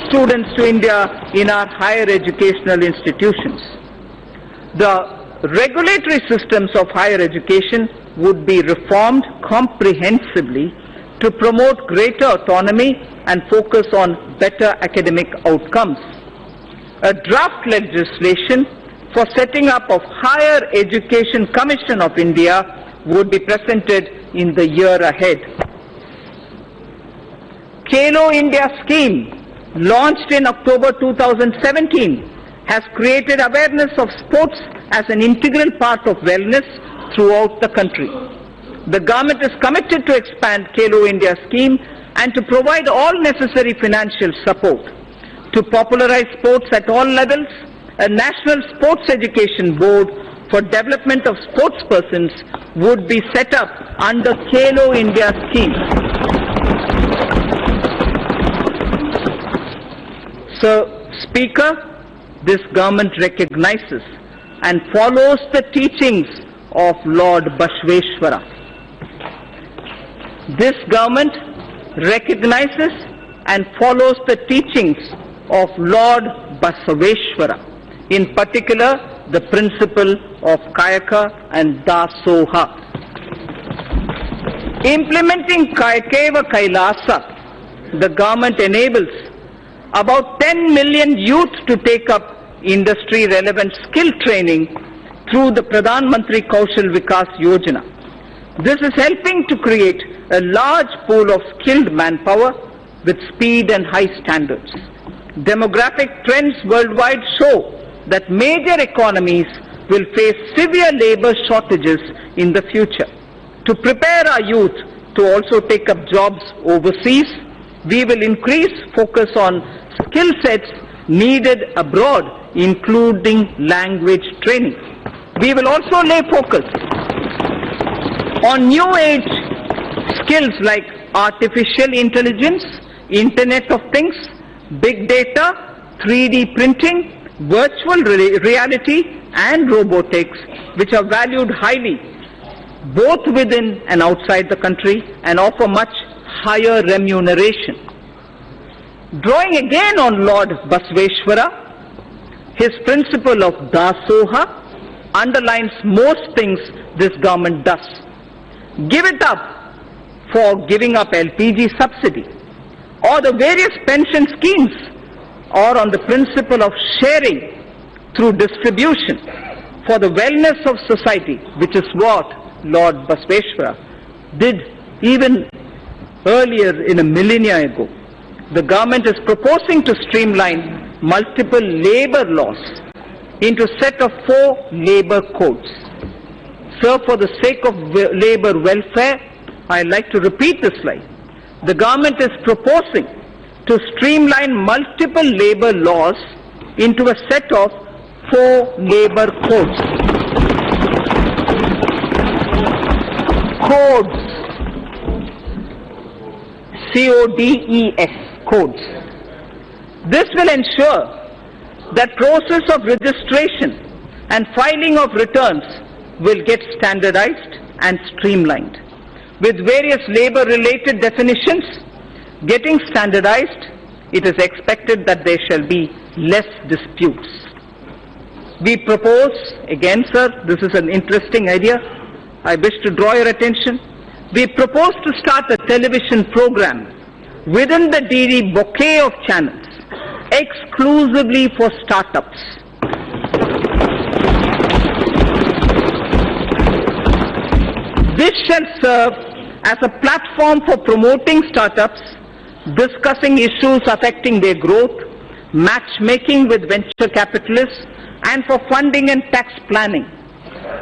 students to India in our higher educational institutions. The regulatory systems of higher education would be reformed comprehensively to promote greater autonomy and focus on better academic outcomes. A draft legislation for setting up of Higher Education Commission of India would be presented in the year ahead. Khelo India scheme, launched in October 2017, has created awareness of sports as an integral part of wellness throughout the country. The government is committed to expand Khelo India scheme and to provide all necessary financial support. To popularize sports at all levels, a National Sports Education Board for development of sportspersons would be set up under Khelo India scheme. Sir Speaker, this government recognizes and follows the teachings of Lord Bashveshwara. This government recognizes and follows the teachings of Lord Basaveshwara, in particular the principle of Kayaka and Dasoha. Implementing Kayakeva Kailasa, the government enables about 10 million youth to take up industry-relevant skill training through the Pradhan Mantri Kaushal Vikas Yojana. This is helping to create a large pool of skilled manpower with speed and high standards. Demographic trends worldwide show that major economies will face severe labor shortages in the future. To prepare our youth to also take up jobs overseas, we will increase focus on skill sets needed abroad, including language training. We will also lay focus on new age skills like artificial intelligence, Internet of Things, big data, 3D printing, virtual reality and robotics, which are valued highly both within and outside the country and offer much higher remuneration. Drawing again on Lord Basaveshwara, his principle of Dasoha underlines most things this government does. Give it up for giving up LPG subsidy, or the various pension schemes, or on the principle of sharing through distribution for the wellness of society, which is what Lord Basaveshwara did even earlier in a millennia ago. The government is proposing to streamline multiple labor laws into a set of 4 labor codes. Sir, for the sake of labor welfare, I'd like to repeat this slide. The government is proposing to streamline multiple labor laws into a set of 4 labor codes. Codes. C-O-D-E-S. Codes. This will ensure that process of registration and filing of returns will get standardized and streamlined. With various labor-related definitions getting standardized, it is expected that there shall be less disputes. We propose, again sir, this is an interesting idea, I wish to draw your attention. We propose to start a television program within the DD bouquet of channels exclusively for startups. This shall serve as a platform for promoting startups, discussing issues affecting their growth, matchmaking with venture capitalists, and for funding and tax planning.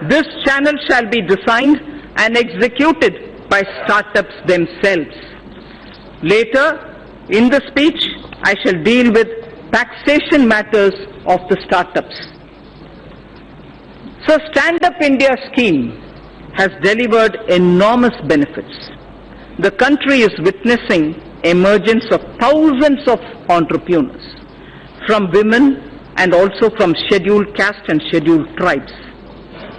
This channel shall be designed and executed by startups themselves. Later, in the speech, I shall deal with taxation matters of the startups. So, Stand Up India scheme has delivered enormous benefits. The country is witnessing emergence of thousands of entrepreneurs, from women and also from scheduled caste and scheduled tribes.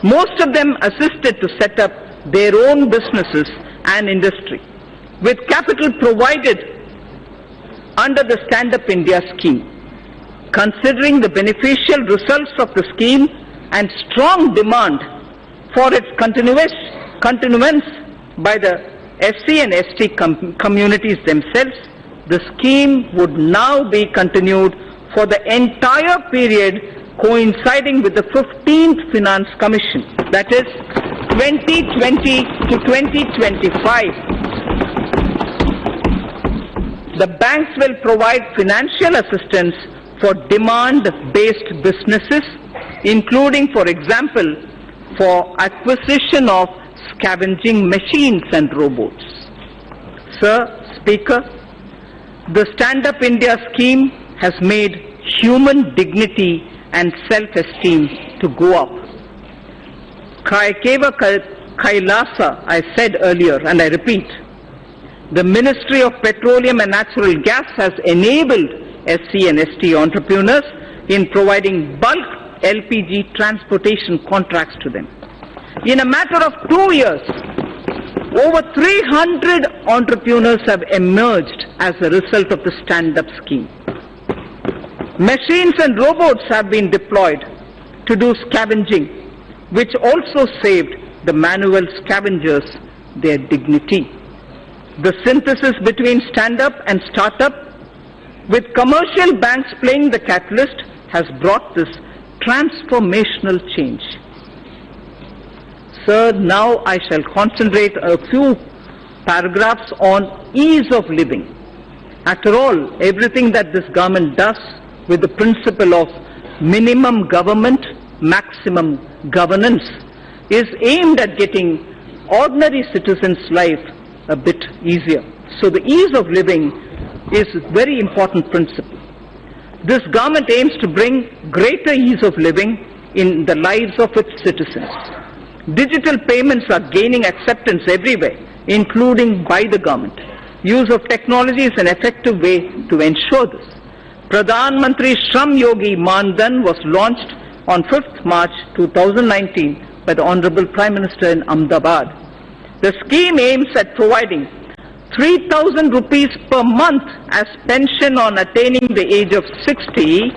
Most of them assisted to set up their own businesses and industry, with capital provided under the Stand Up India scheme. Considering the beneficial results of the scheme and strong demand for its continuance by the SC and ST communities themselves, the scheme would now be continued for the entire period coinciding with the 15th Finance Commission, that is 2020 to 2025. The banks will provide financial assistance for demand-based businesses, including, for example, for acquisition of scavenging machines and robots. Sir, Speaker, the Stand Up India scheme has made human dignity and self-esteem to go up. Kayakeva Kailasa, I said earlier, and I repeat, the Ministry of Petroleum and Natural Gas has enabled SC and ST entrepreneurs in providing bulk LPG transportation contracts to them. In a matter of 2 years, Over 300 entrepreneurs have emerged as a result of the stand-up scheme. Machines and robots have been deployed to do scavenging, which also saved the manual scavengers their dignity. The synthesis between stand-up and start-up, with commercial banks playing the catalyst, has brought this transformational change. Sir, now I shall concentrate a few paragraphs on ease of living. After all, everything that this government does with the principle of minimum government, maximum governance is aimed at getting ordinary citizens' life a bit easier. So the ease of living is a very important principle. This government aims to bring greater ease of living in the lives of its citizens. Digital payments are gaining acceptance everywhere, including by the government. Use of technology is an effective way to ensure this. Pradhan Mantri Shram Yogi Man Dhan was launched on 5th March 2019 by the Honorable Prime Minister in Ahmedabad. The scheme aims at providing 3,000 rupees per month as pension on attaining the age of 60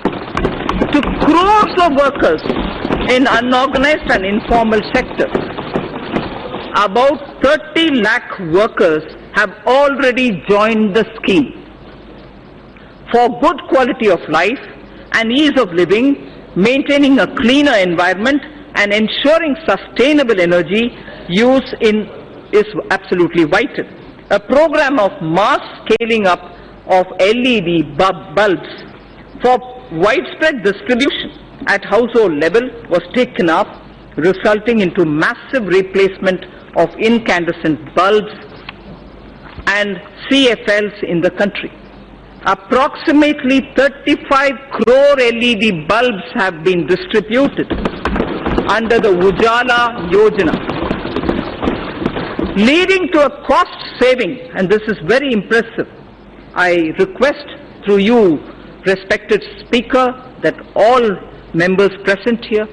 to crores of workers in unorganized and informal sectors. About 30 lakh workers have already joined the scheme. For good quality of life and ease of living, maintaining a cleaner environment and ensuring sustainable energy use is absolutely vital. A program of mass scaling up of LED bulbs for widespread distribution at household level was taken up, resulting into massive replacement of incandescent bulbs and CFLs in the country. Approximately 35 crore LED bulbs have been distributed under the Ujala Yojana, leading to a cost saving, and this is very impressive. I request through you, respected Speaker, that all members present here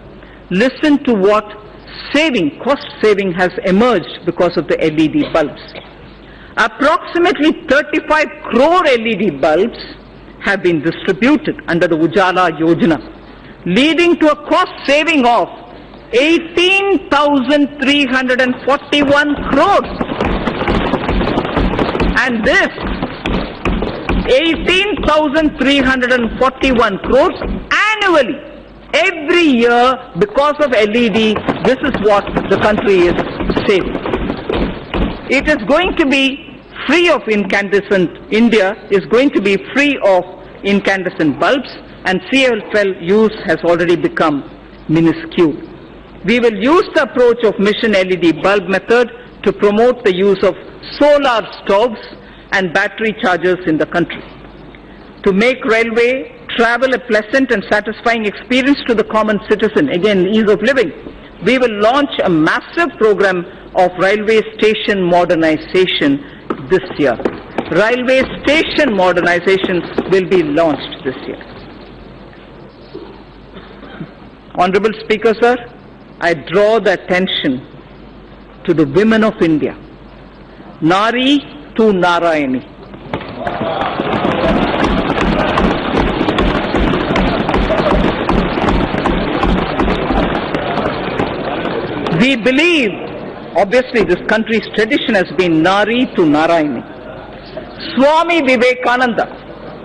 listen to what cost saving has emerged because of the LED bulbs. Approximately 35 crore LED bulbs have been distributed under the Ujala Yojana, leading to a cost saving of 18,341 crores. And this 18,341 crores annually, every year, because of LED, this is what the country is saving. It is going to be free of incandescent, India is going to be free of incandescent bulbs, and CFL use has already become minuscule. We will use the approach of mission LED bulb method to promote the use of solar stoves and battery chargers in the country. To make railway travel a pleasant and satisfying experience to the common citizen, again ease of living, we will launch a massive program of railway station modernization this year. Railway station modernization will be launched this year. Honorable Speaker, sir, I draw the attention to the women of India. Nari to Narayani. We believe, obviously this country's tradition has been Nari to Narayani. Swami Vivekananda,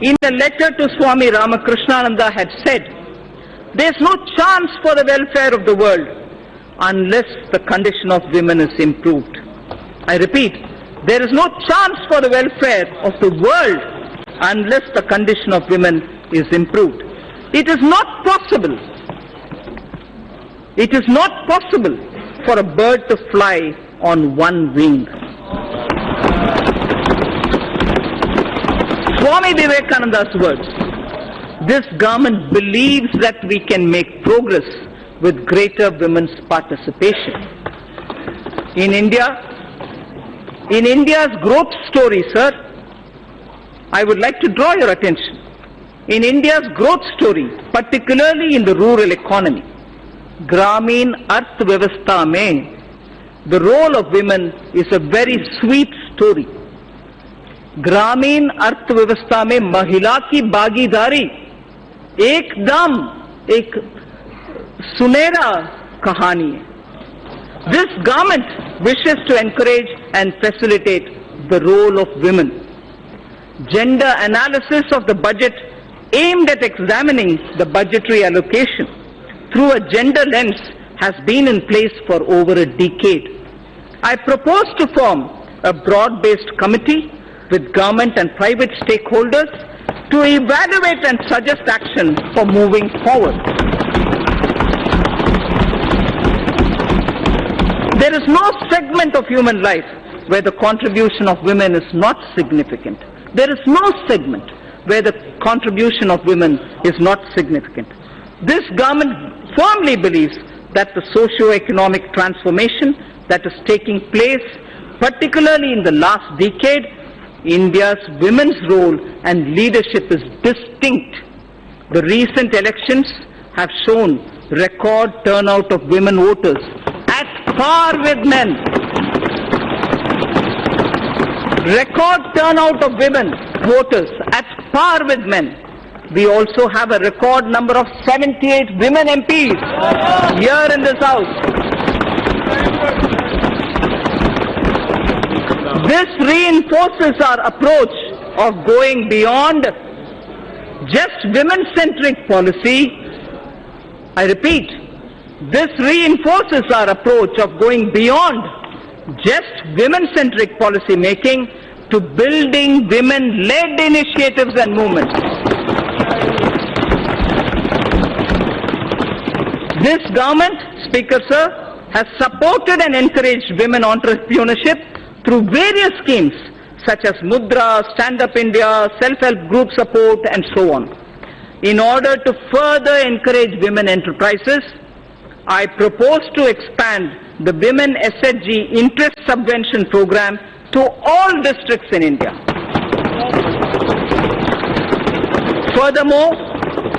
in a letter to Swami Ramakrishnananda, had said, "There's no chance for the welfare of the world unless the condition of women is improved." I repeat, there is no chance for the welfare of the world unless the condition of women is improved. It is not possible for a bird to fly on one wing. Swami Vivekananda's words. This government believes that we can make progress with greater women's participation. In India's growth story, sir, I would like to draw your attention. In India's growth story, particularly in the rural economy, Gramin Arth Vyavastha mein, the role of women is a very sweet story. ग्रामीण अर्थव्यवस्था में महिला की भागीदारी एकदम एक सुनहरा कहानी है. This government wishes to encourage and facilitate the role of women. Gender analysis of the budget aimed at examining the budgetary allocation through a gender lens has been in place for over a decade. I propose to form a broad-based committee with government and private stakeholders to evaluate and suggest action for moving forward. There is no segment of human life where the contribution of women is not significant. There is no segment where the contribution of women is not significant. This government firmly believes that the socio-economic transformation that is taking place, particularly in the last decade, India's women's role and leadership is distinct. The recent elections have shown record turnout of women voters at par with men. Record turnout of women voters at par with men. We also have a record number of 78 women MPs here in this house. This reinforces our approach of going beyond just women-centric policy. I repeat, this reinforces our approach of going beyond just women-centric policy making to building women-led initiatives and movements. This government, Speaker Sir, has supported and encouraged women entrepreneurship through various schemes such as Mudra, Stand Up India, self-help group support and so on. In order to further encourage women enterprises, I propose to expand the Women SHG Interest Subvention Program to all districts in India. Furthermore,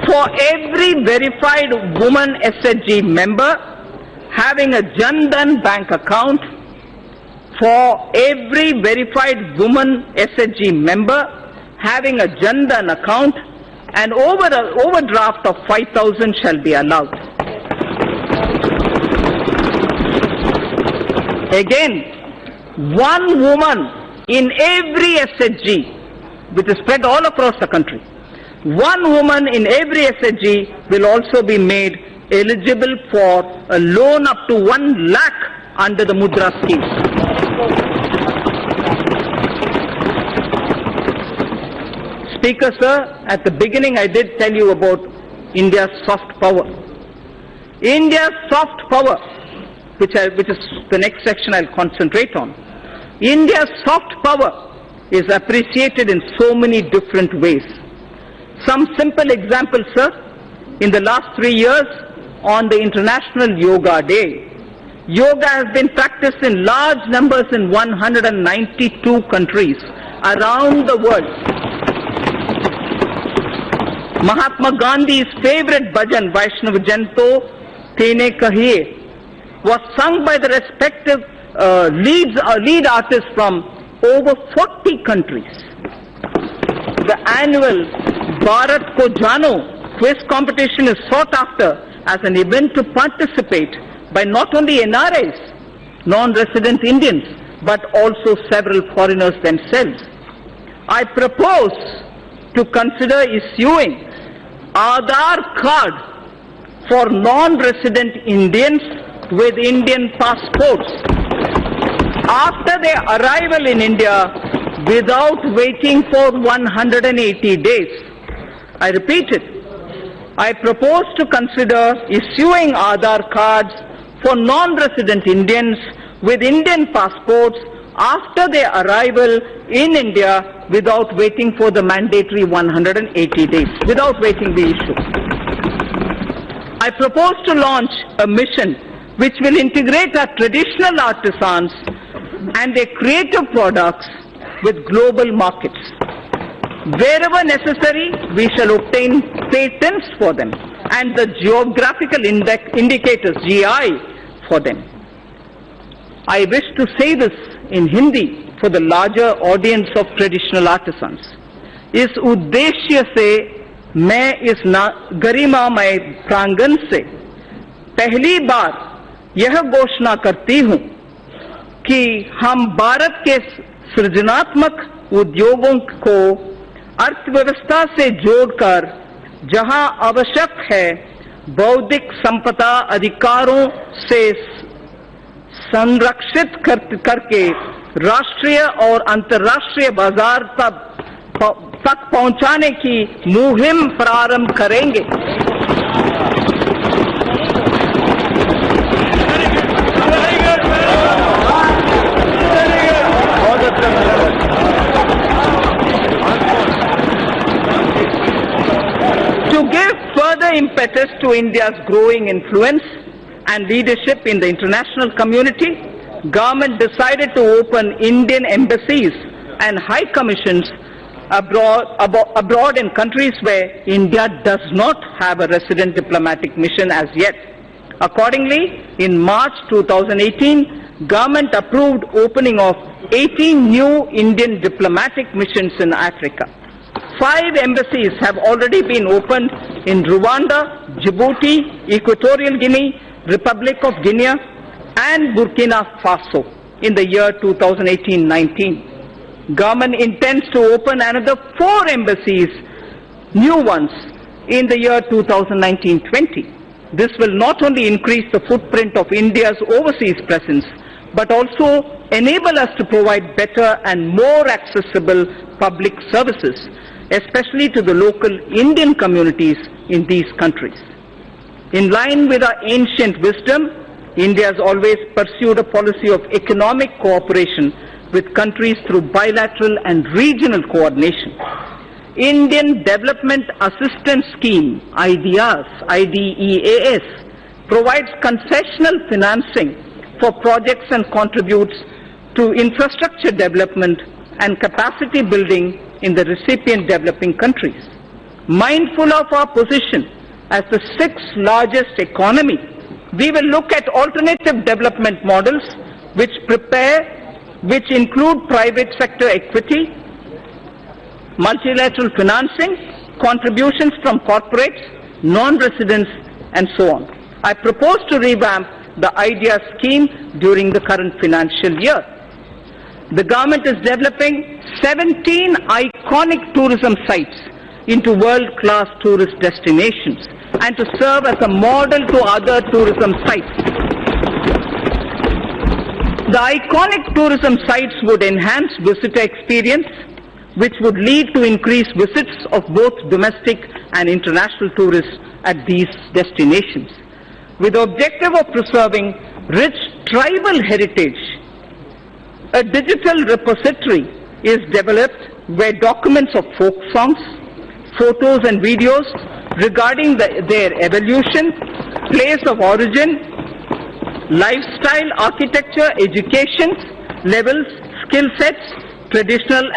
for every verified woman SHG member having a Jan Dhan bank account, for every verified woman SHG member having a Jan Dhan account, an overdraft of 5,000 shall be allowed. Again, one woman in every SHG, which is spread all across the country, one woman in every SHG will also be made eligible for a loan up to 1 lakh under the Mudra scheme. Speaker Sir, at the beginning I did tell you about India's soft power. India's soft power, which is the next section I'll concentrate on. India's soft power is appreciated in so many different ways. Some simple examples, sir. In the last 3 years, on the International Yoga Day, yoga has been practiced in large numbers in 192 countries around the world. Mahatma Gandhi's favorite bhajan, Vaishnav Janto Tene Kahiye, was sung by the respective lead artists from over 40 countries. The annual Bharat Ko Jano quiz competition is sought after as an event to participate by not only NRIs, non-resident Indians, but also several foreigners themselves. I propose to consider issuing Adhar card for non-resident Indians with Indian passports after their arrival in India without waiting for 180 days. I repeat it. I propose to consider issuing Adhar cards for non-resident Indians with Indian passports after their arrival in India without waiting for the mandatory 180 days, without waiting the issue. I propose to launch a mission which will integrate our traditional artisans and their creative products with global markets. Wherever necessary, we shall obtain patents for them and the geographical indicators, GI, for them. I wish to say this in Hindi for the larger audience of traditional artisans. इस उद्देश्य से मैं इस गरिमामय प्रांगण से पहली बार यह घोषणा करती हूं कि हम भारत के सृजनात्मक उद्योगों को अर्थव्यवस्था से जोड़कर जहां आवश्यक है बौद्धिक संपदा अधिकारों से संरक्षित करके राष्ट्रीय और अंतर्राष्ट्रीय बाजार तक पहुंचाने की मुहिम प्रारंभ करेंगे। To give further impetus to India's growing influence and leadership in the international community, government decided to open Indian embassies and high commissions abroad in countries where India does not have a resident diplomatic mission as yet. Accordingly, in March 2018, government approved opening of 18 new Indian diplomatic missions in Africa. 5 embassies have already been opened in Rwanda, Djibouti, Equatorial Guinea, Republic of Guinea and Burkina Faso in the year 2018-19. Government intends to open another 4 embassies, new ones, in the year 2019-20. This will not only increase the footprint of India's overseas presence, but also enable us to provide better and more accessible public services, especially to the local Indian communities in these countries. In line with our ancient wisdom, India has always pursued a policy of economic cooperation with countries through bilateral and regional coordination. Indian Development Assistance Scheme, IDEAS, provides concessional financing for projects and contributes to infrastructure development and capacity building in the recipient developing countries. Mindful of our position as the 6th largest economy, we will look at alternative development models which include private sector equity, multilateral financing, contributions from corporates, non-residents, and so on. I propose to revamp the IDEA scheme during the current financial year. The government is developing 17 iconic tourism sites into world-class tourist destinations and to serve as a model to other tourism sites. The iconic tourism sites would enhance visitor experience, which would lead to increased visits of both domestic and international tourists at these destinations. With the objective of preserving rich tribal heritage, a digital repository is developed where documents of folk songs, photos and videos regarding their evolution, place of origin, lifestyle, architecture, education levels, skill sets, traditional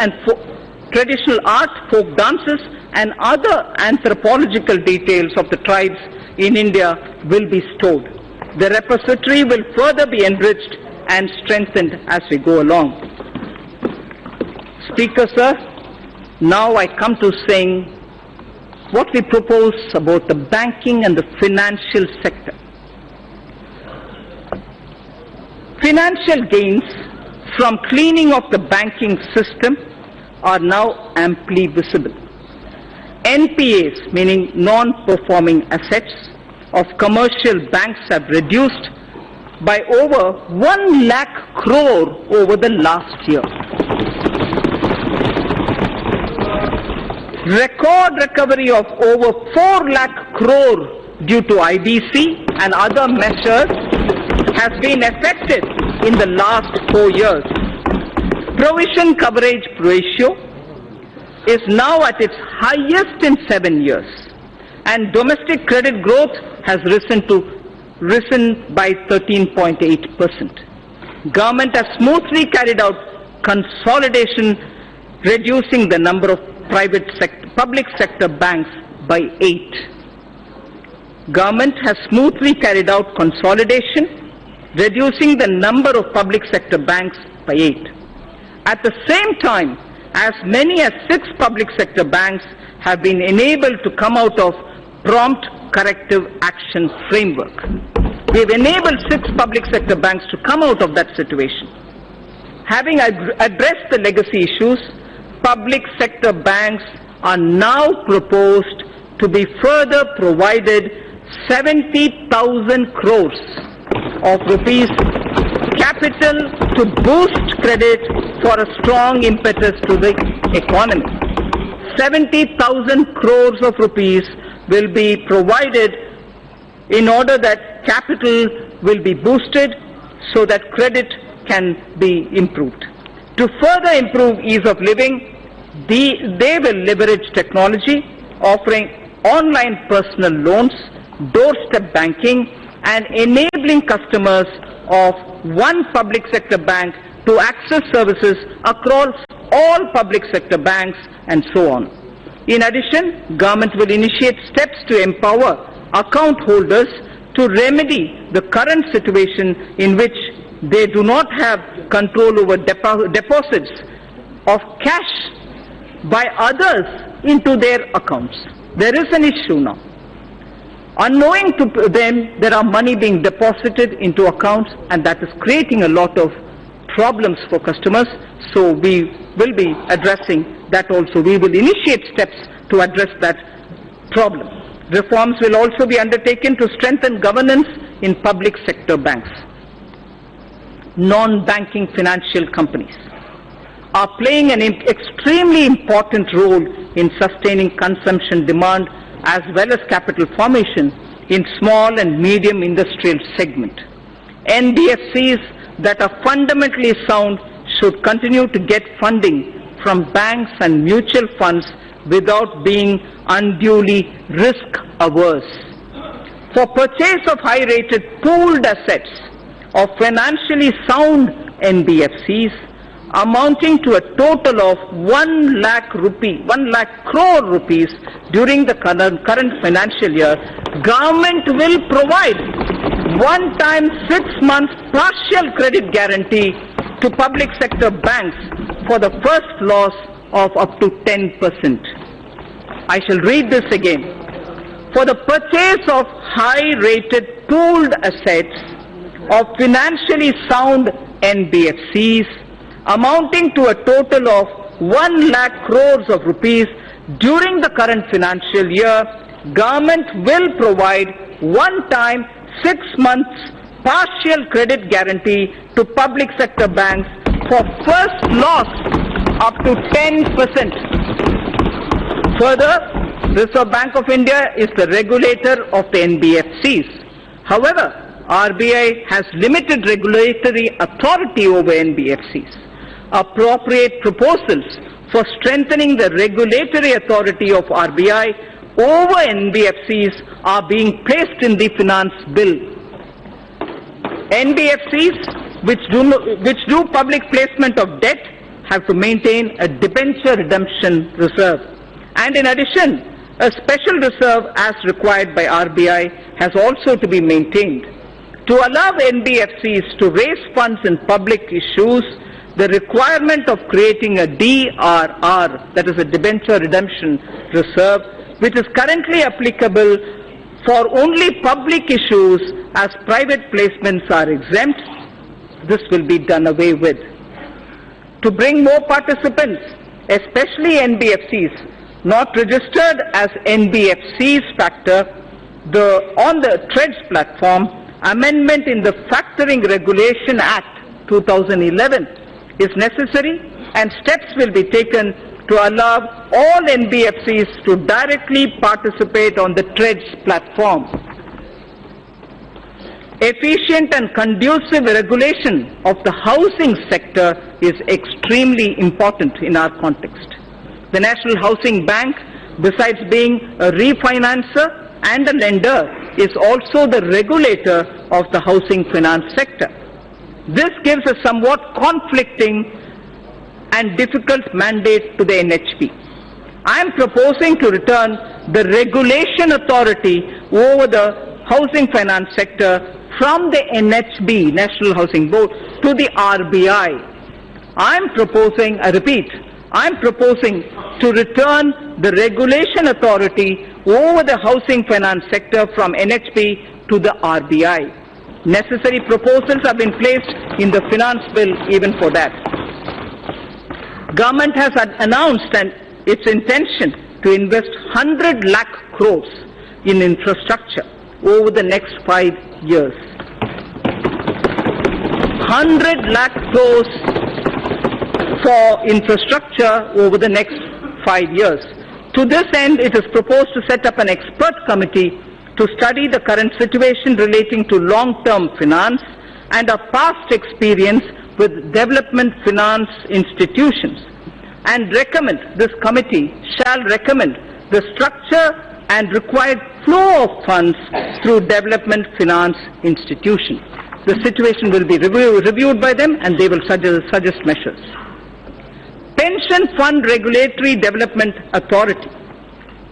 art, folk dances, and other anthropological details of the tribes in India will be stored. The repository will further be enriched and strengthened as we go along. Speaker, sir, now I come to saying what we propose about the banking and the financial sector. Financial gains from cleaning of the banking system are now amply visible. NPAs, meaning non-performing assets, of commercial banks have reduced by over 1 lakh crore over the last year. Record recovery of over 4 lakh crore due to IBC and other measures has been effected in the last 4 years. Provision coverage ratio is now at its highest in 7 years, and domestic credit growth has risen by 13.8%. Government has smoothly carried out consolidation, reducing the number of public sector banks by 8. Government has smoothly carried out consolidation, reducing the number of public sector banks by 8. At the same time, as many as 6 public sector banks have been enabled to come out of prompt corrective action framework. We have enabled 6 public sector banks to come out of that situation. Having addressed the legacy issues, public sector banks are now proposed to be further provided 70,000 crores of rupees capital to boost credit for a strong impetus to the economy. 70,000 crores of rupees will be provided in order that capital will be boosted so that credit can be improved. To further improve ease of living, they will leverage technology, offering online personal loans, doorstep banking, and enabling customers of one public sector bank to access services across all public sector banks and so on. In addition, government will initiate steps to empower account holders to remedy the current situation in which they do not have control over deposits of cash by others into their accounts. There is an issue now. Unknowing to them, there are money being deposited into accounts, and that is creating a lot of problems for customers. So we will be addressing that also. We will initiate steps to address that problem. Reforms will also be undertaken to strengthen governance in public sector banks. Non-banking financial companies are playing an extremely important role in sustaining consumption demand as well as capital formation in small and medium industrial segment. NBFCs that are fundamentally sound should continue to get funding from banks and mutual funds without being unduly risk-averse. For purchase of high-rated pooled assets of financially sound NBFCs amounting to a total of 1 lakh crore rupees during the current financial year, government will provide one-time 6 months partial credit guarantee to public sector banks for the first loss of up to 10%. I shall read this again. For the purchase of high-rated pooled assets of financially sound NBFCs amounting to a total of 1 lakh crores of rupees during the current financial year, government will provide one-time 6 months partial credit guarantee to public sector banks for first loss up to 10%. Further, Reserve Bank of India is the regulator of the NBFCs. However, RBI has limited regulatory authority over NBFCs. Appropriate proposals for strengthening the regulatory authority of RBI over NBFCs are being placed in the finance bill. NBFCs which do public placement of debt have to maintain a debenture redemption reserve. And in addition, a special reserve as required by RBI has also to be maintained. To allow NBFCs to raise funds in public issues, the requirement of creating a DRR, that is a debenture redemption reserve, which is currently applicable for only public issues as private placements are exempt, this will be done away with. To bring more participants, especially NBFCs not registered as NBFCs factor, on the TREDS platform, amendment in the Factoring Regulation Act 2011 is necessary, and steps will be taken to allow all NBFCs to directly participate on the TREDS platform. Efficient and conducive regulation of the housing sector is extremely important in our context. The National Housing Bank, besides being a refinancer and a lender, is also the regulator of the housing finance sector. This gives a somewhat conflicting and difficult mandate to the NHB. I am proposing to return the regulation authority over the housing finance sector from the NHB, National Housing Board, to the RBI. I'm proposing, I repeat, I'm proposing to return the regulation authority over the housing finance sector from NHB to the RBI. Necessary proposals have been placed in the finance bill even for that. Government has announced its intention to invest 100 lakh crores in infrastructure over the next 5 years. 100 lakh crores for infrastructure over the next 5 years. To this end, it is proposed to set up an expert committee to study the current situation relating to long-term finance and our past experience with development finance institutions, and this committee shall recommend the structure and required flow of funds through development finance institutions. The situation will be reviewed by them and they will suggest measures. Pension Fund Regulatory Development Authority,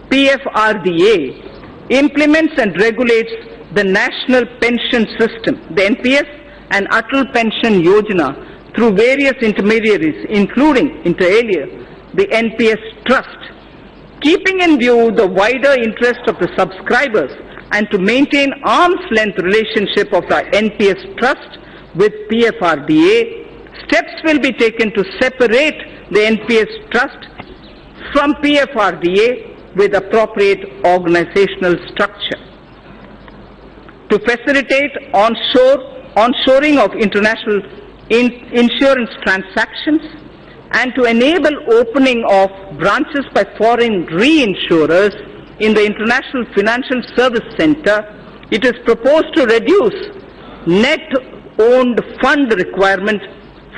PFRDA, implements and regulates the National Pension System, the NPS, and Atal Pension Yojana through various intermediaries, including, inter alia, the NPS Trust, keeping in view the wider interest of the subscribers and to maintain arm's length relationship of the NPS Trust with PFRDA. Steps will be taken to separate the NPS Trust from PFRDA with appropriate organizational structure. To facilitate onshoring of international insurance transactions and to enable opening of branches by foreign reinsurers in the International Financial Service Center, it is proposed to reduce net owned fund requirement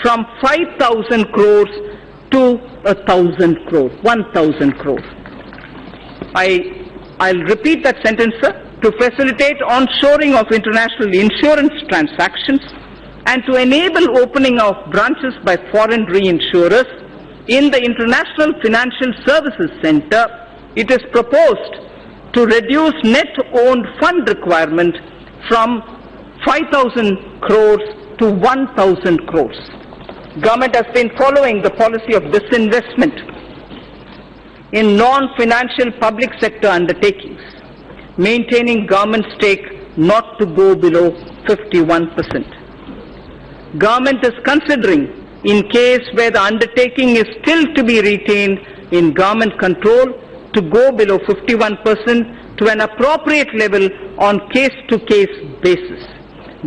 from 5,000 crores to 1,000 crores, 1,000 crores. I'll repeat that sentence, sir. To facilitate onshoring of international insurance transactions and to enable opening of branches by foreign reinsurers in the International Financial Services Center, it is proposed to reduce net owned fund requirement from 5,000 crores to 1,000 crores. Government has been following the policy of disinvestment in non-financial public sector undertakings, maintaining government stake not to go below 51%. Government is considering, in case where the undertaking is still to be retained in government control, to go below 51% to an appropriate level on case-to-case basis.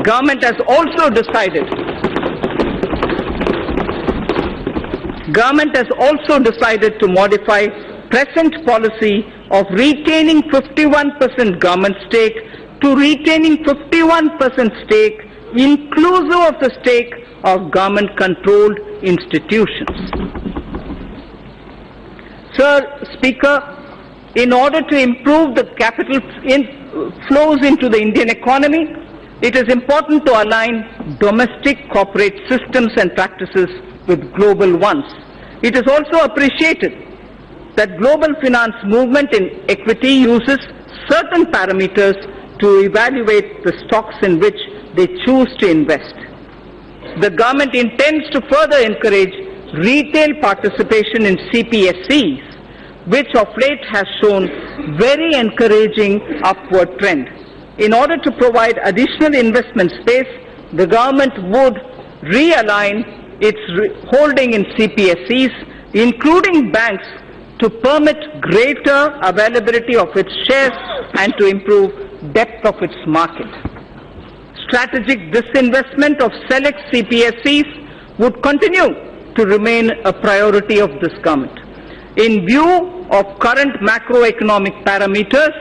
Government has also decided to modify present policy of retaining 51% government stake to retaining 51% stake inclusive of the stake of government-controlled institutions. Sir Speaker, in order to improve the capital flows into the Indian economy, it is important to align domestic corporate systems and practices with global ones. It is also appreciated that global finance movement in equity uses certain parameters to evaluate the stocks in which they choose to invest. The government intends to further encourage retail participation in CPSEs, which of late has shown very encouraging upward trend. In order to provide additional investment space, the government would realign its holding in CPSEs, including banks, to permit greater availability of its shares and to improve depth of its market. Strategic disinvestment of select CPSEs would continue to remain a priority of this government. In view of current macroeconomic parameters,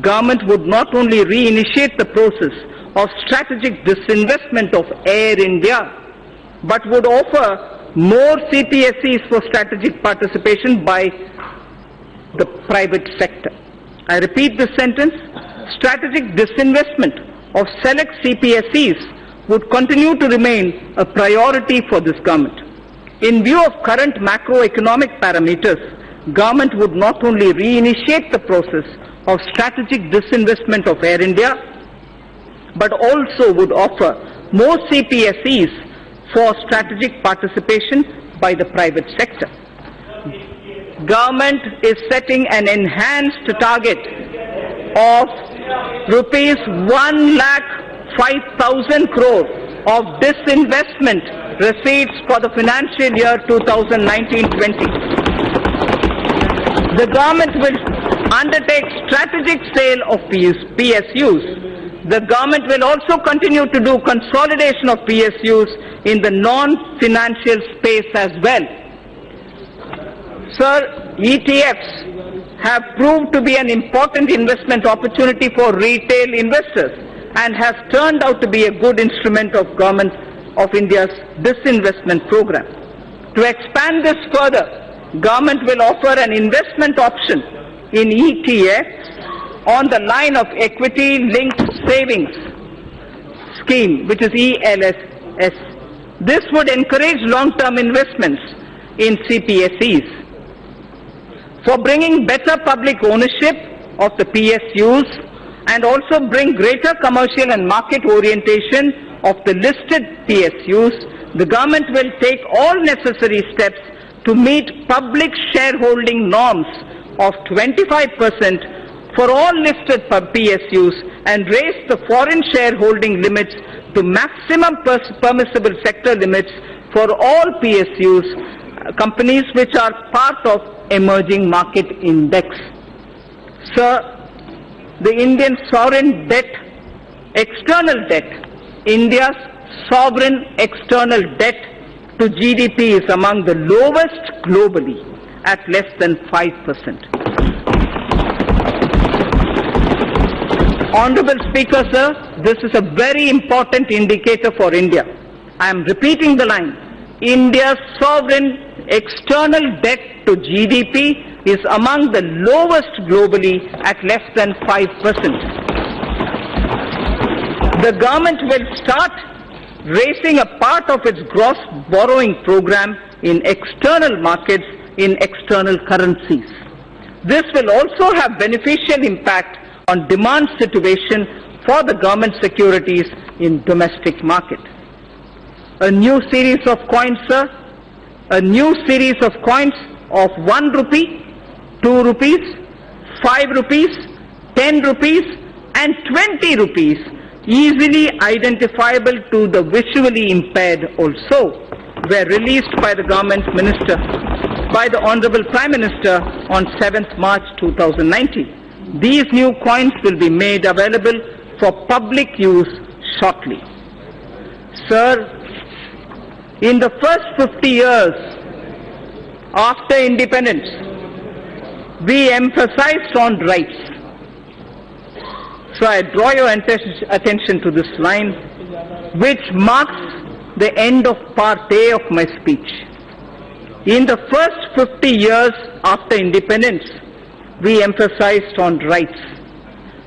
government would not only reinitiate the process of strategic disinvestment of Air India, but would offer more CPSEs for strategic participation by the private sector. I repeat this sentence. Strategic disinvestment of select CPSEs would continue to remain a priority for this government. In view of current macroeconomic parameters, government would not only reinitiate the process of strategic disinvestment of Air India, but also would offer more CPSEs for strategic participation by the private sector. Government is setting an enhanced target of rupees 1,05,000 crore of disinvestment receipts for the financial year 2019-20. The government will undertake strategic sale of PSUs. The government will also continue to do consolidation of PSUs in the non-financial space as well. Sir, ETFs have proved to be an important investment opportunity for retail investors and has turned out to be a good instrument of Government of India's disinvestment program. To expand this further, Government will offer an investment option in ETFs on the line of Equity Linked Savings Scheme, which is ELSS. This would encourage long-term investments in CPSEs. For bringing better public ownership of the PSUs and also bring greater commercial and market orientation of the listed PSUs, the government will take all necessary steps to meet public shareholding norms of 25% for all listed PSUs and raise the foreign shareholding limits to maximum permissible sector limits for all PSUs, companies which are part of emerging market index. Sir, the Indian sovereign debt, external debt, India's sovereign external debt to GDP is among the lowest globally at less than 5%. Honorable Speaker, sir, this is a very important indicator for India. I am repeating the line. India's sovereign external debt to GDP is among the lowest globally at less than 5%. The government will start raising a part of its gross borrowing program in external markets in external currencies. This will also have beneficial impact on demand situation for the government securities in domestic market. A new series of coins, sir, a new series of coins of 1 rupee, 2 rupees, 5 rupees, 10 rupees and 20 rupees, easily identifiable to the visually impaired also, were released by the government minister, by the Honorable Prime Minister on 7th March 2019. These new coins will be made available for public use shortly. Sir, in the first 50 years after independence, we emphasized on rights. So I draw your attention to this line, which marks the end of part A of my speech. In the first 50 years after independence, we emphasized on rights.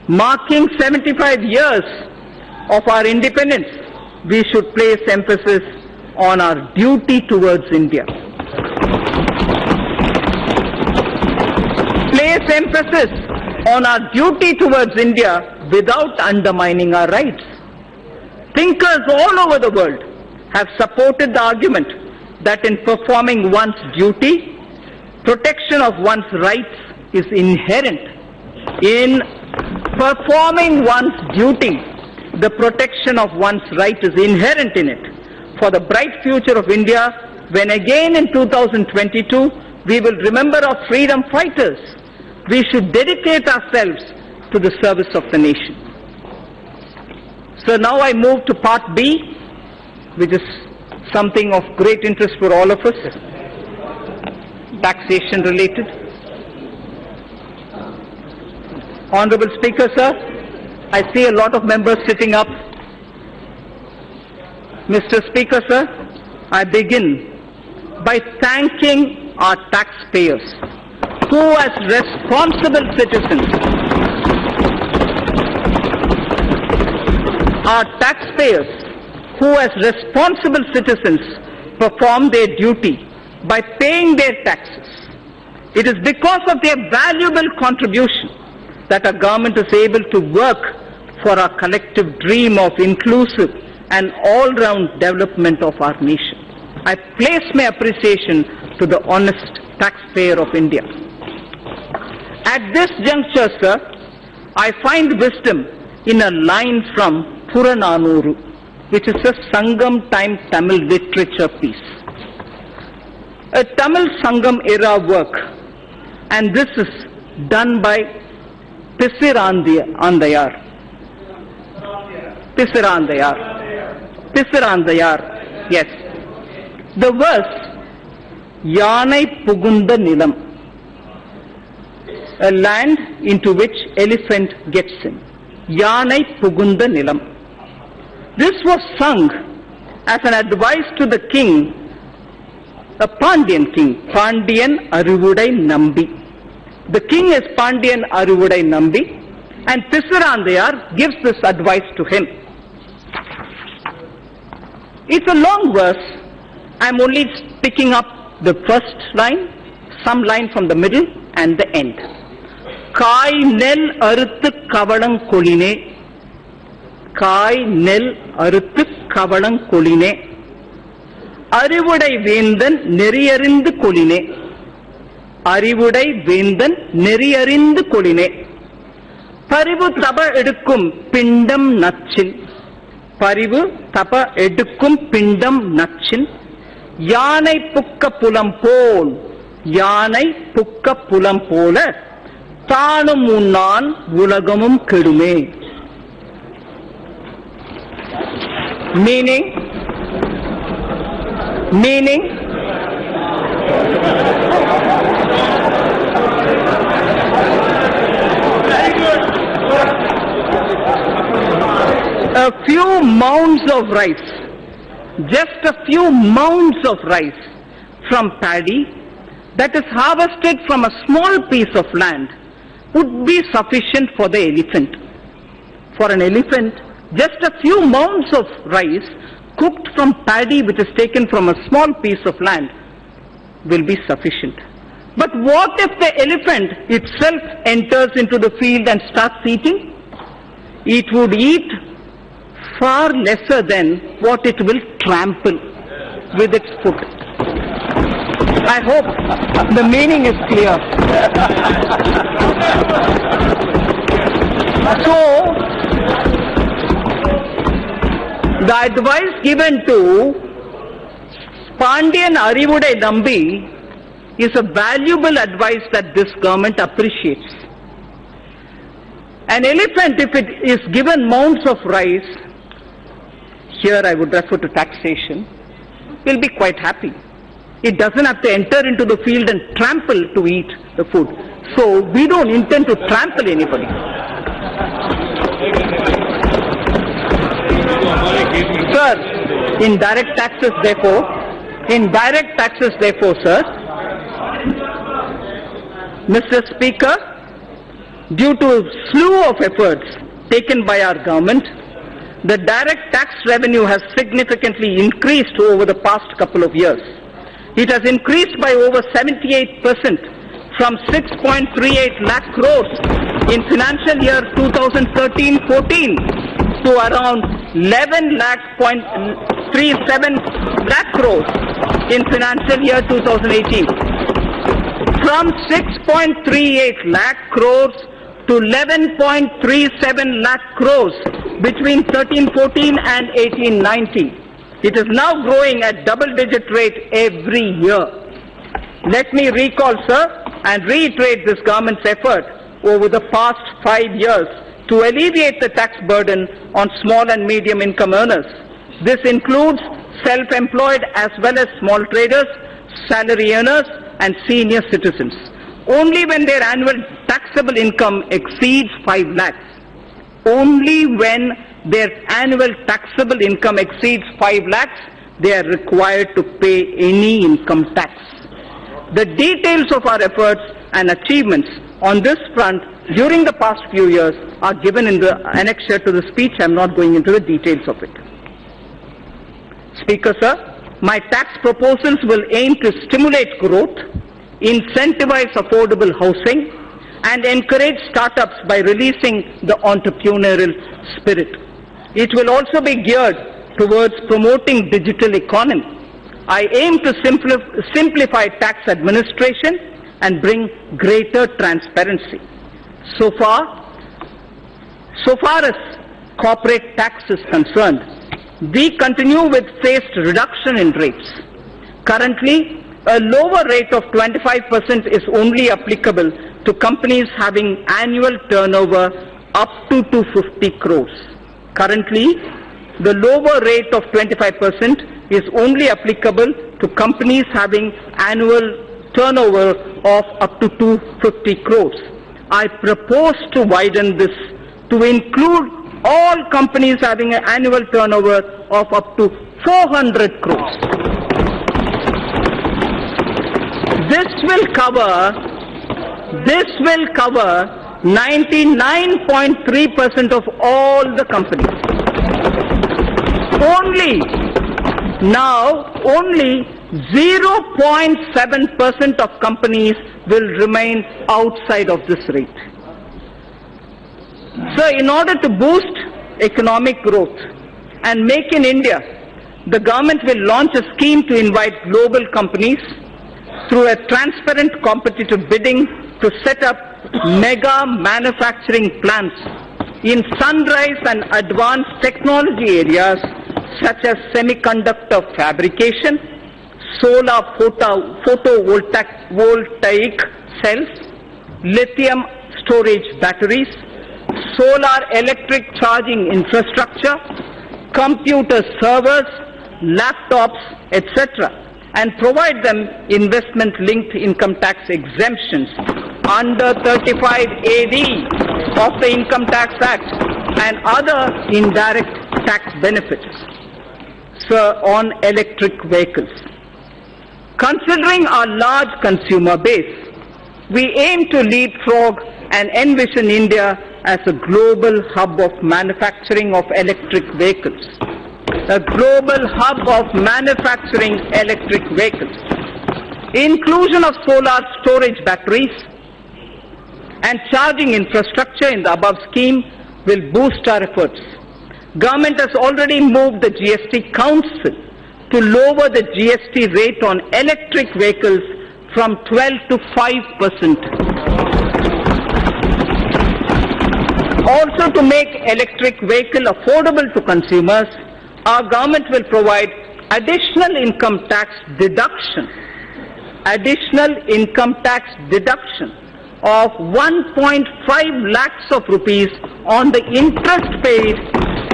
Marking 75 years of our independence, we should place emphasis on our duty towards India. Place emphasis on our duty towards India without undermining our rights. Thinkers all over the world have supported the argument that in performing one's duty, protection of one's rights is inherent. In performing one's duty, the protection of one's right is inherent in it. For the bright future of India, when again in 2022 we will remember our freedom fighters, we should dedicate ourselves to the service of the nation. So now I move to part B, which is something of great interest for all of us, taxation related. Honorable Speaker, sir, I see a lot of members sitting up. Mr. Speaker, sir, I begin by thanking our taxpayers who, as responsible citizens, perform their duty by paying their taxes. It is because of their valuable contribution that our government is able to work for our collective dream of inclusive and all-round development of our nation. I place my appreciation to the honest taxpayer of India. At this juncture, sir, I find wisdom in a line from Purananuru, which is a Sangam time Tamil literature piece. A Tamil Sangam era work, and this is done by Pisirandayar. Pisirandayar, yes. The verse, Yanai Pugunda Nilam, a land into which elephant gets in. Yanai Pugunda Nilam. This was sung as an advice to the king, a Pandyan king, Pandyan Arivudai Nambi. The king is Pandyan Arivudai Nambi, and Pisirandayar gives this advice to him. It's a long verse. I'm only picking up the first line, some line from the middle, and the end. Kai nel aruthu kavalang koline. Kai nel aruthu kavalang koline. Arivudai vendan neriyarindhu koline. Arivudai vendan neriyarindhu koline. Parivu tapa edukkum pindam natchin. Parivu tapa edukkum pindam natchin. Yanai pukka pulam pol. Yanai pukka pulam pola. Thanum unnan ulagamum kedume. Meaning, a few mounds of rice, just a few mounds of rice from paddy that is harvested from a small piece of land would be sufficient for the elephant. For an elephant, just a few mounds of rice cooked from paddy which is taken from a small piece of land will be sufficient. But what if the elephant itself enters into the field and starts eating? It would eat far lesser than what it will trample with its foot. I hope the meaning is clear. So, the advice given to Pandyan Arivudai Nambi is a valuable advice that this government appreciates. An elephant, if it is given mounds of rice, here I would refer to taxation, will be quite happy. It doesn't have to enter into the field and trample to eat the food. So we don't intend to trample anybody. Sir, indirect taxes therefore, sir, Mr. Speaker, due to a slew of efforts taken by our government, the direct tax revenue has significantly increased over the past couple of years. It has increased by over 78% from 6.38 lakh crores in financial year 2013-14 to around 11.37 lakh crores in financial year 2018. From 6.38 lakh crores to 11.37 lakh crores between 13-14 and 18-19. It is now growing at double-digit rate every year. Let me recall, sir, and reiterate this government's effort over the past 5 years to alleviate the tax burden on small and medium income earners. This includes self-employed as well as small traders, salary earners, and senior citizens. Only when their annual taxable income exceeds 5 lakhs, only when their annual taxable income exceeds 5 lakhs, they are required to pay any income tax. The details of our efforts and achievements on this front during the past few years are given in the annexure to the speech. I am not going into the details of it. Speaker, sir, my tax proposals will aim to stimulate growth, incentivize affordable housing, and encourage startups by releasing the entrepreneurial spirit. It will also be geared towards promoting digital economy. I aim to simplify tax administration and bring greater transparency. So far as corporate tax is concerned, we continue with phased reduction in rates. Currently, a lower rate of 25% is only applicable to companies having annual turnover up to 250 crores. Currently, the lower rate of 25% is only applicable to companies having annual turnover of up to 250 crores. I propose to widen this to include all companies having an annual turnover of up to 400 crores. This will cover 99.3% of all the companies. Only 0.7% of companies will remain outside of this rate. So in order to boost economic growth and make in India, the government will launch a scheme to invite global companies through a transparent competitive bidding to set up mega manufacturing plants in sunrise and advanced technology areas such as semiconductor fabrication, solar photovoltaic cells, lithium storage batteries, solar electric charging infrastructure, computer servers, laptops, etc., and provide them investment-linked income tax exemptions under 35AD of the Income Tax Act and other indirect tax benefits. So, on electric vehicles. Considering our large consumer base, we aim to leapfrog and envision India as a global hub of manufacturing of electric vehicles. A global hub of manufacturing electric vehicles. Inclusion of solar storage batteries and charging infrastructure in the above scheme will boost our efforts. Government has already moved the GST Council to lower the GST rate on electric vehicles from 12 to 5%. Also, to make electric vehicle affordable to consumers, our government will provide additional income tax deduction of 1.5 lakhs of rupees on the interest paid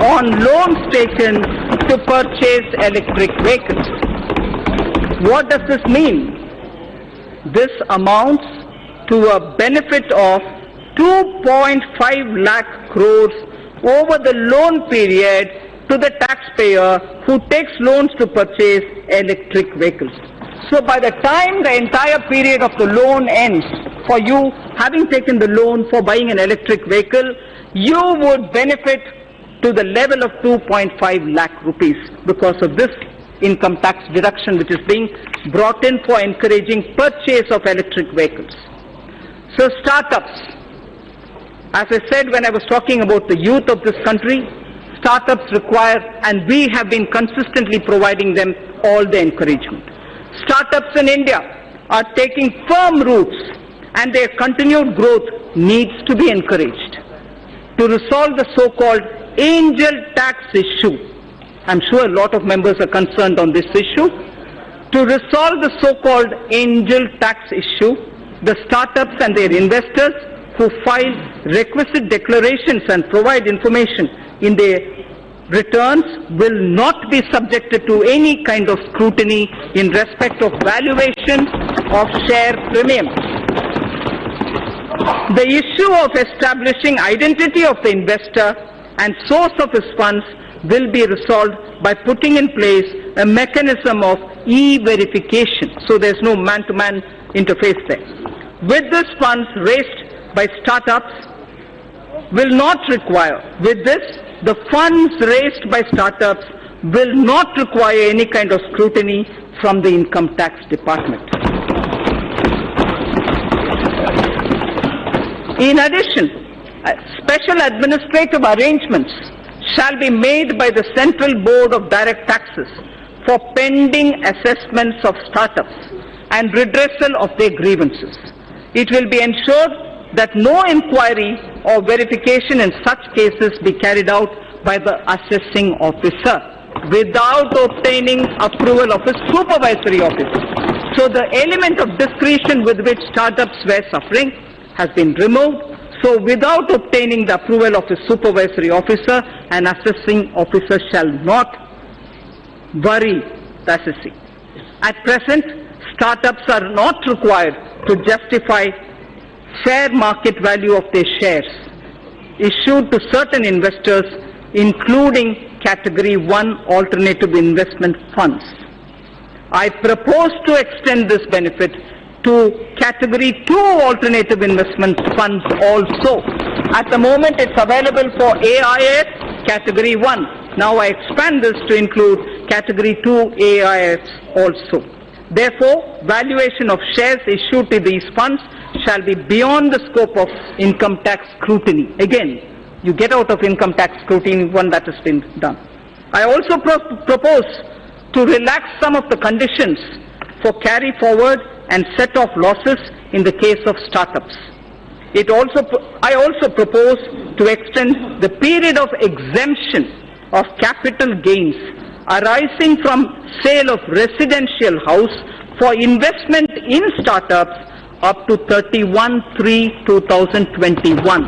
on loans taken to purchase electric vehicles. What does this mean? This amounts to a benefit of 2.5 lakh crores over the loan period to the taxpayer who takes loans to purchase electric vehicles. So by the time the entire period of the loan ends, for you having taken the loan for buying an electric vehicle, you would benefit to the level of 2.5 lakh rupees because of this income tax deduction which is being brought in for encouraging purchase of electric vehicles. So startups, as I said when I was talking about the youth of this country, startups require, and we have been consistently providing them all the encouragement. Startups in India are taking firm roots and their continued growth needs to be encouraged. To resolve the so-called angel tax issue, I'm sure a lot of members are concerned on this issue. To resolve the so-called angel tax issue, the startups and their investors who file requisite declarations and provide information in their returns will not be subjected to any kind of scrutiny in respect of valuation of share premiums. The issue of establishing identity of the investor and source of his funds will be resolved by putting in place a mechanism of e-verification, so there's no man-to-man interface there. With these funds raised by startups will not require, the funds raised by startups will not require any kind of scrutiny from the income tax department. In addition, special administrative arrangements shall be made by the Central Board of Direct Taxes for pending assessments of startups and redressal of their grievances. It will be ensured that no inquiry or verification in such cases be carried out by the assessing officer without obtaining approval of a supervisory officer. So the element of discretion with which startups were suffering has been removed. So without obtaining the approval of a supervisory officer, an assessing officer shall not worry the assessee. At present, startups are not required to justify fair market value of their shares issued to certain investors, including Category 1 alternative investment funds. I propose to extend this benefit to Category 2 alternative investment funds also. At the moment, it's available for AIF Category 1. Now I expand this to include Category 2 AIFs also. Therefore, valuation of shares issued to these funds shall be beyond the scope of income tax scrutiny. Again, you get out of income tax scrutiny when that has been done. I also propose to relax some of the conditions for carry forward and set off losses in the case of startups. I also propose to extend the period of exemption of capital gains arising from sale of residential house for investment in startups up to 31/3/2021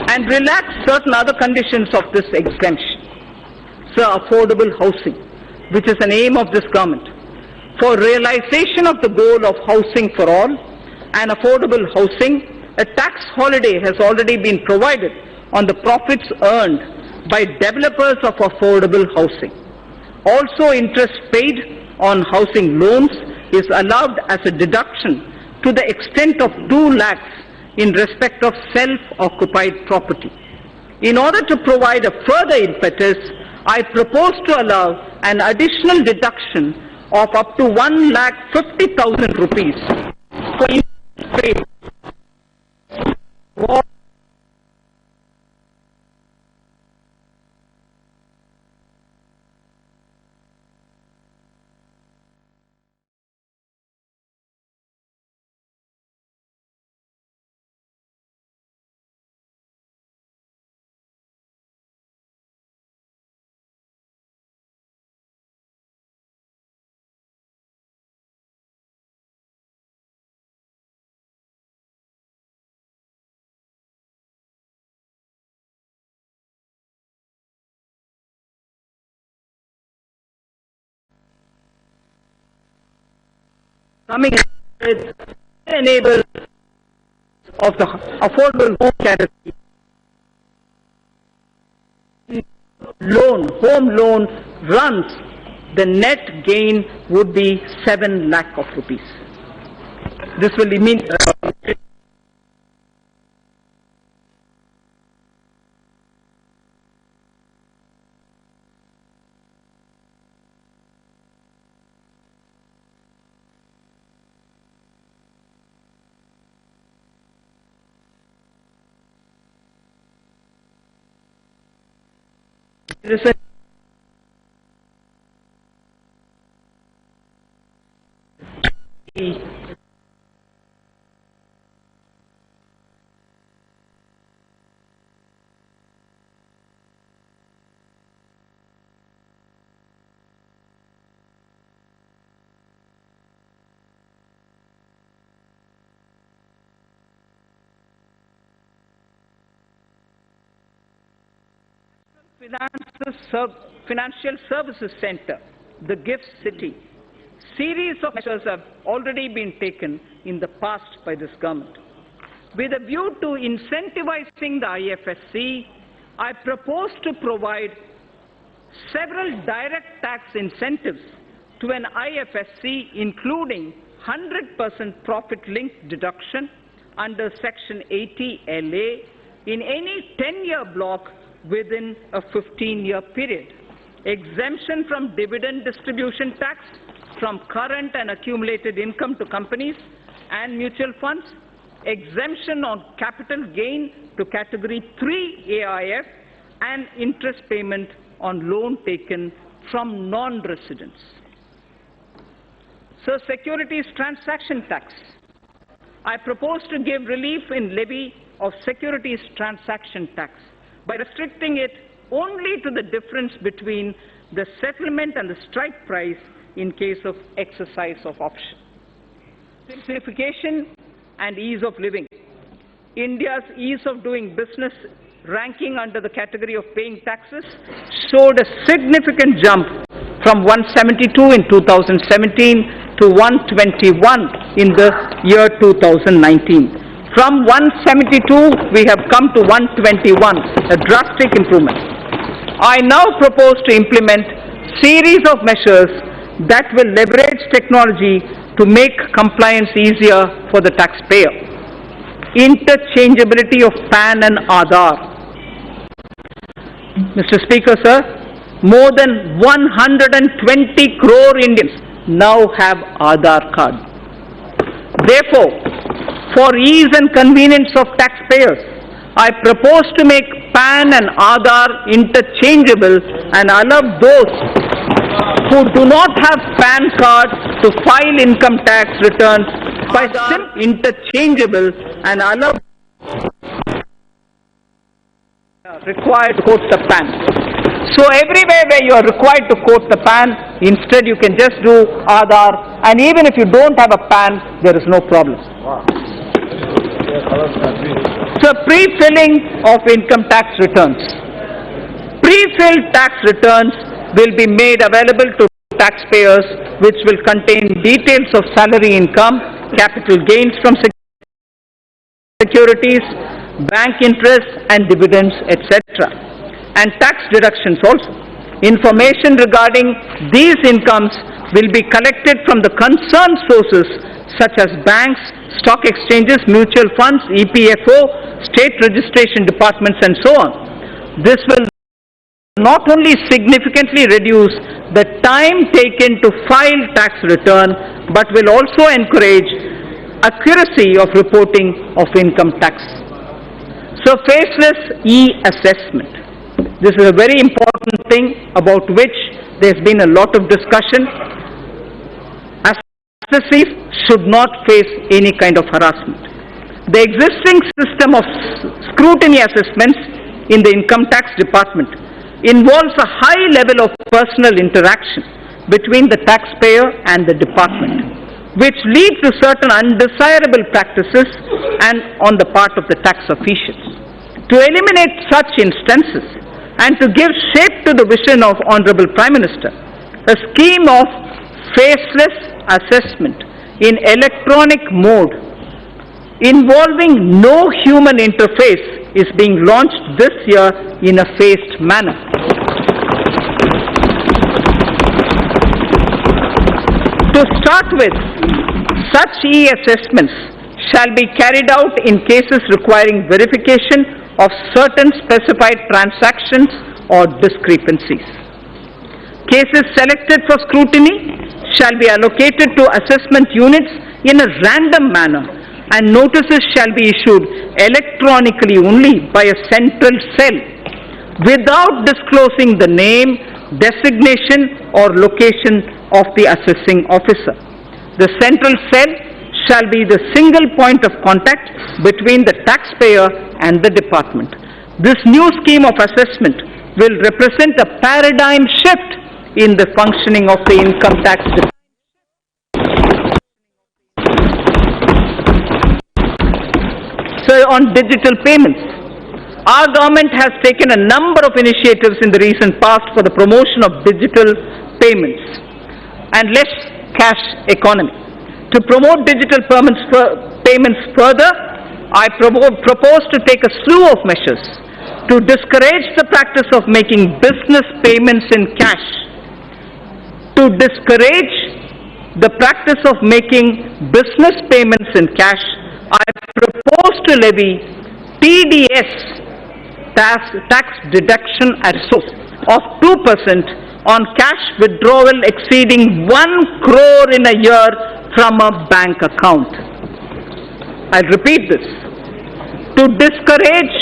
and relax certain other conditions of this exemption. So affordable housing, which is an aim of this government. For realization of the goal of housing for all and affordable housing, a tax holiday has already been provided on the profits earned by developers of affordable housing. Also, interest paid on housing loans is allowed as a deduction to the extent of 2 lakhs in respect of self-occupied property. In order to provide a further impetus, I propose to allow an additional deduction of up to 1,50,000 rupees for interest paid for coming with enable of the affordable home category. Home loan runs, the net gain would be 7 lakh of rupees. This will mean there is a Financial Services Center, the GIFT City. Series of measures have already been taken in the past by this government. With a view to incentivizing the IFSC, I propose to provide several direct tax incentives to an IFSC, including 100% profit-linked deduction under Section 80 LA in any 10-year block within a 15-year period, exemption from dividend distribution tax from current and accumulated income to companies, and mutual funds, exemption on capital gain to category 3 AIF, and interest payment on loan taken from non-residents. So, securities transaction tax. I propose to give relief in levy of securities transaction tax by restricting it only to the difference between the settlement and the strike price in case of exercise of option. Simplification and ease of living. India's ease of doing business ranking under the category of paying taxes showed a significant jump from 172 in 2017 to 121 in the year 2019. From 172, we have come to 121, a drastic improvement. I now propose to implement series of measures that will leverage technology to make compliance easier for the taxpayer. Interchangeability of PAN and Adhar. Mr. Speaker, sir, more than 120 crore Indians now have Adhar card. Therefore, for ease and convenience of taxpayers, I propose to make PAN and Adhar interchangeable and allow those who do not have PAN cards to file income tax returns by interchangeable and allow required to quote the PAN. So everywhere where you are required to quote the PAN, instead you can just do Adhar, and even if you don't have a PAN, there is no problem. So pre-filling of income tax returns. Pre-filled tax returns will be made available to taxpayers, which will contain details of salary income, capital gains from securities, bank interest and dividends, etc. and tax deductions also. Information regarding these incomes will be collected from the concerned sources such as banks, stock exchanges, mutual funds, EPFO, state registration departments and so on. This will not only significantly reduce the time taken to file tax return, but will also encourage accuracy of reporting of income tax. So faceless e-assessment. This is a very important thing about which there has been a lot of discussion. Assessees should not face any kind of harassment. The existing system of scrutiny assessments in the income tax department involves a high level of personal interaction between the taxpayer and the department, which leads to certain undesirable practices and on the part of the tax officials. To eliminate such instances and to give shape to the vision of Honorable Prime Minister, a scheme of faceless assessment in electronic mode involving no human interface is being launched this year in a phased manner. To start with, such e-assessments shall be carried out in cases requiring verification of certain specified transactions or discrepancies. Cases selected for scrutiny shall be allocated to assessment units in a random manner, and notices shall be issued electronically only by a central cell without disclosing the name, designation or location of the assessing officer. The central cell shall be the single point of contact between the taxpayer and the department. This new scheme of assessment will represent a paradigm shift in the functioning of the income tax department. So on digital payments, our government has taken a number of initiatives in the recent past for the promotion of digital payments and less cash economy. To promote digital payments further, I propose to take a slew of measures to discourage the practice of making business payments in cash. To discourage the practice of making business payments in cash, I propose to levy TDS, tax deduction at source, of 2% on cash withdrawal exceeding 1 crore in a year from a bank account. I'll repeat this, to discourage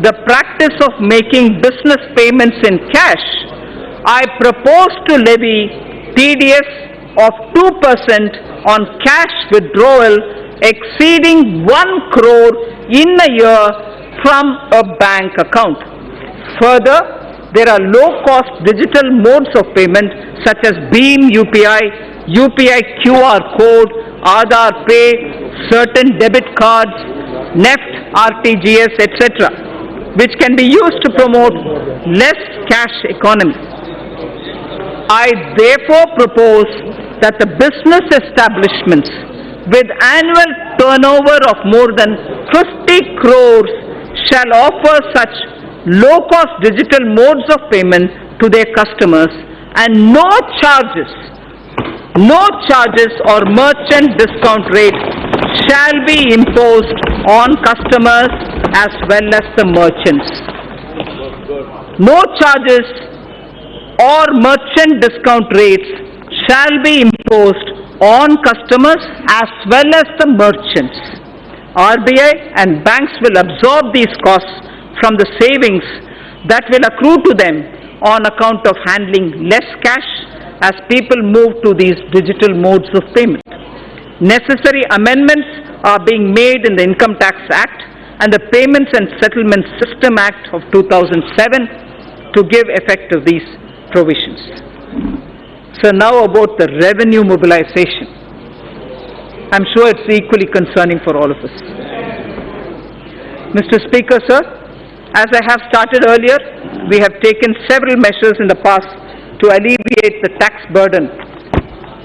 the practice of making business payments in cash, I propose to levy TDS of 2% on cash withdrawal exceeding 1 crore in a year from a bank account. Further, there are low-cost digital modes of payment such as Beam UPI, UPI QR code, Adhar Pay, certain debit cards, NEFT, RTGS, etc., which can be used to promote less cash economy. I therefore propose that the business establishments with annual turnover of more than 50 crores shall offer such low-cost digital modes of payment to their customers, and no charges or merchant discount rate shall be imposed on customers as well as the merchants. No charges or merchant discount rates shall be imposed on customers as well as the merchants. RBI and banks will absorb these costs from the savings that will accrue to them on account of handling less cash as people move to these digital modes of payment. Necessary amendments are being made in the Income Tax Act and the Payments and Settlement System Act of 2007 to give effect to these provisions. So now about the revenue mobilization. I'm sure it's equally concerning for all of us. Mr. Speaker, sir, as I have started earlier, we have taken several measures in the past to alleviate the tax burden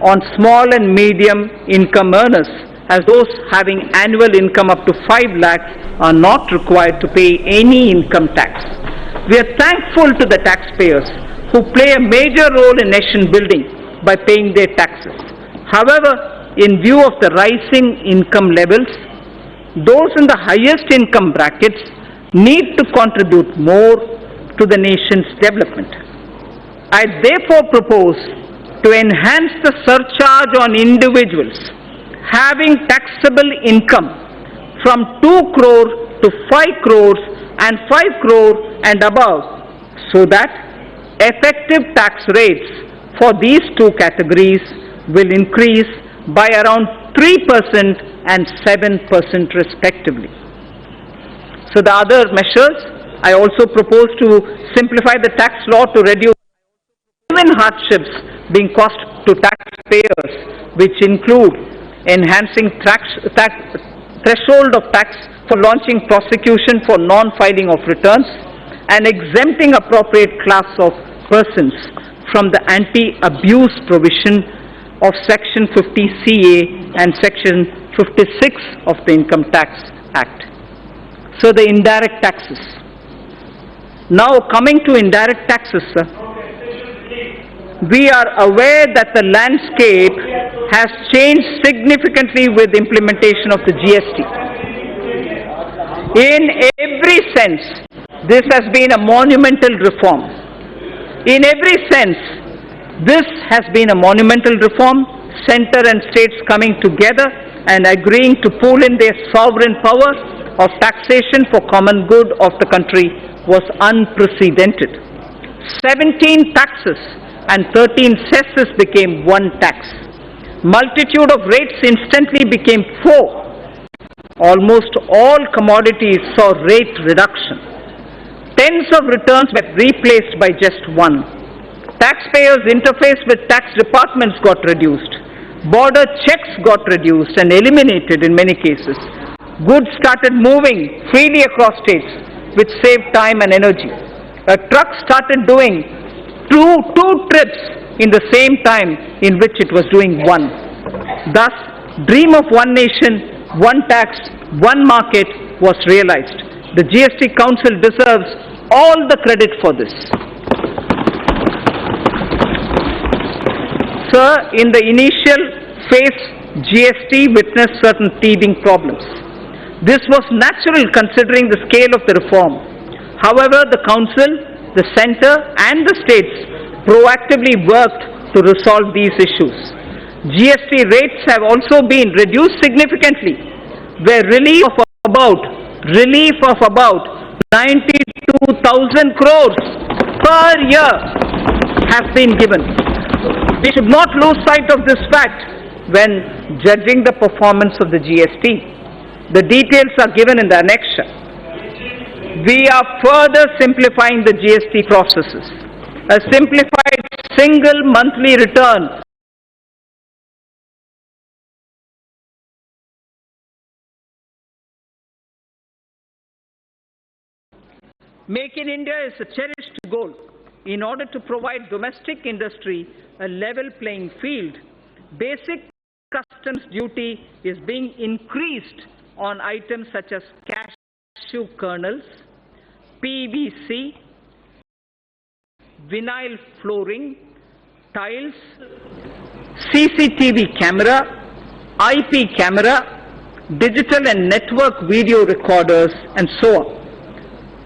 on small and medium income earners, as those having annual income up to 5 lakhs are not required to pay any income tax. We are thankful to the taxpayers who play a major role in nation building by paying their taxes. However, in view of the rising income levels, those in the highest income brackets need to contribute more to the nation's development. I therefore propose to enhance the surcharge on individuals having taxable income from 2 crore to 5 crores and 5 crore and above, so that effective tax rates for these two categories will increase by around 3% and 7% respectively. So the other measures, I also propose to simplify the tax law to reduce even hardships being caused to taxpayers, which include enhancing threshold of tax for launching prosecution for non-filing of returns and exempting appropriate class of persons from the anti-abuse provision of Section 50CA and Section 56 of the Income Tax Act. So the indirect taxes. Now coming to indirect taxes, sir. We are aware that the landscape has changed significantly with implementation of the GST. In every sense, this has been a monumental reform. In every sense, this has been a monumental reform, center and states coming together and agreeing to pool in their sovereign power of taxation for common good of the country was unprecedented. 17 taxes and 13 cesses became one tax. Multitude of rates instantly became 4. Almost all commodities saw rate reduction. Tens of returns were replaced by just one. Taxpayers' interface with tax departments got reduced. Border checks got reduced and eliminated in many cases. Goods started moving freely across states, which saved time and energy. A truck started doing two trips in the same time in which it was doing one. Thus, dream of one nation, one tax, one market was realized. The GST Council deserves all the credit for this. Sir, in the initial phase, GST witnessed certain teething problems. This was natural considering the scale of the reform. However, the Council, the Centre and the states proactively worked to resolve these issues. GST rates have also been reduced significantly. where relief of about 92,000 crores per year has been given. We should not lose sight of this fact when judging the performance of the GST. The details are given in the annexure. We are further simplifying the GST processes. A simplified single monthly return Make in India is a cherished goal. In order to provide domestic industry a level playing field, basic customs duty is being increased on items such as cashew kernels, PVC, vinyl flooring, tiles, CCTV camera, IP camera, digital and network video recorders, and so on.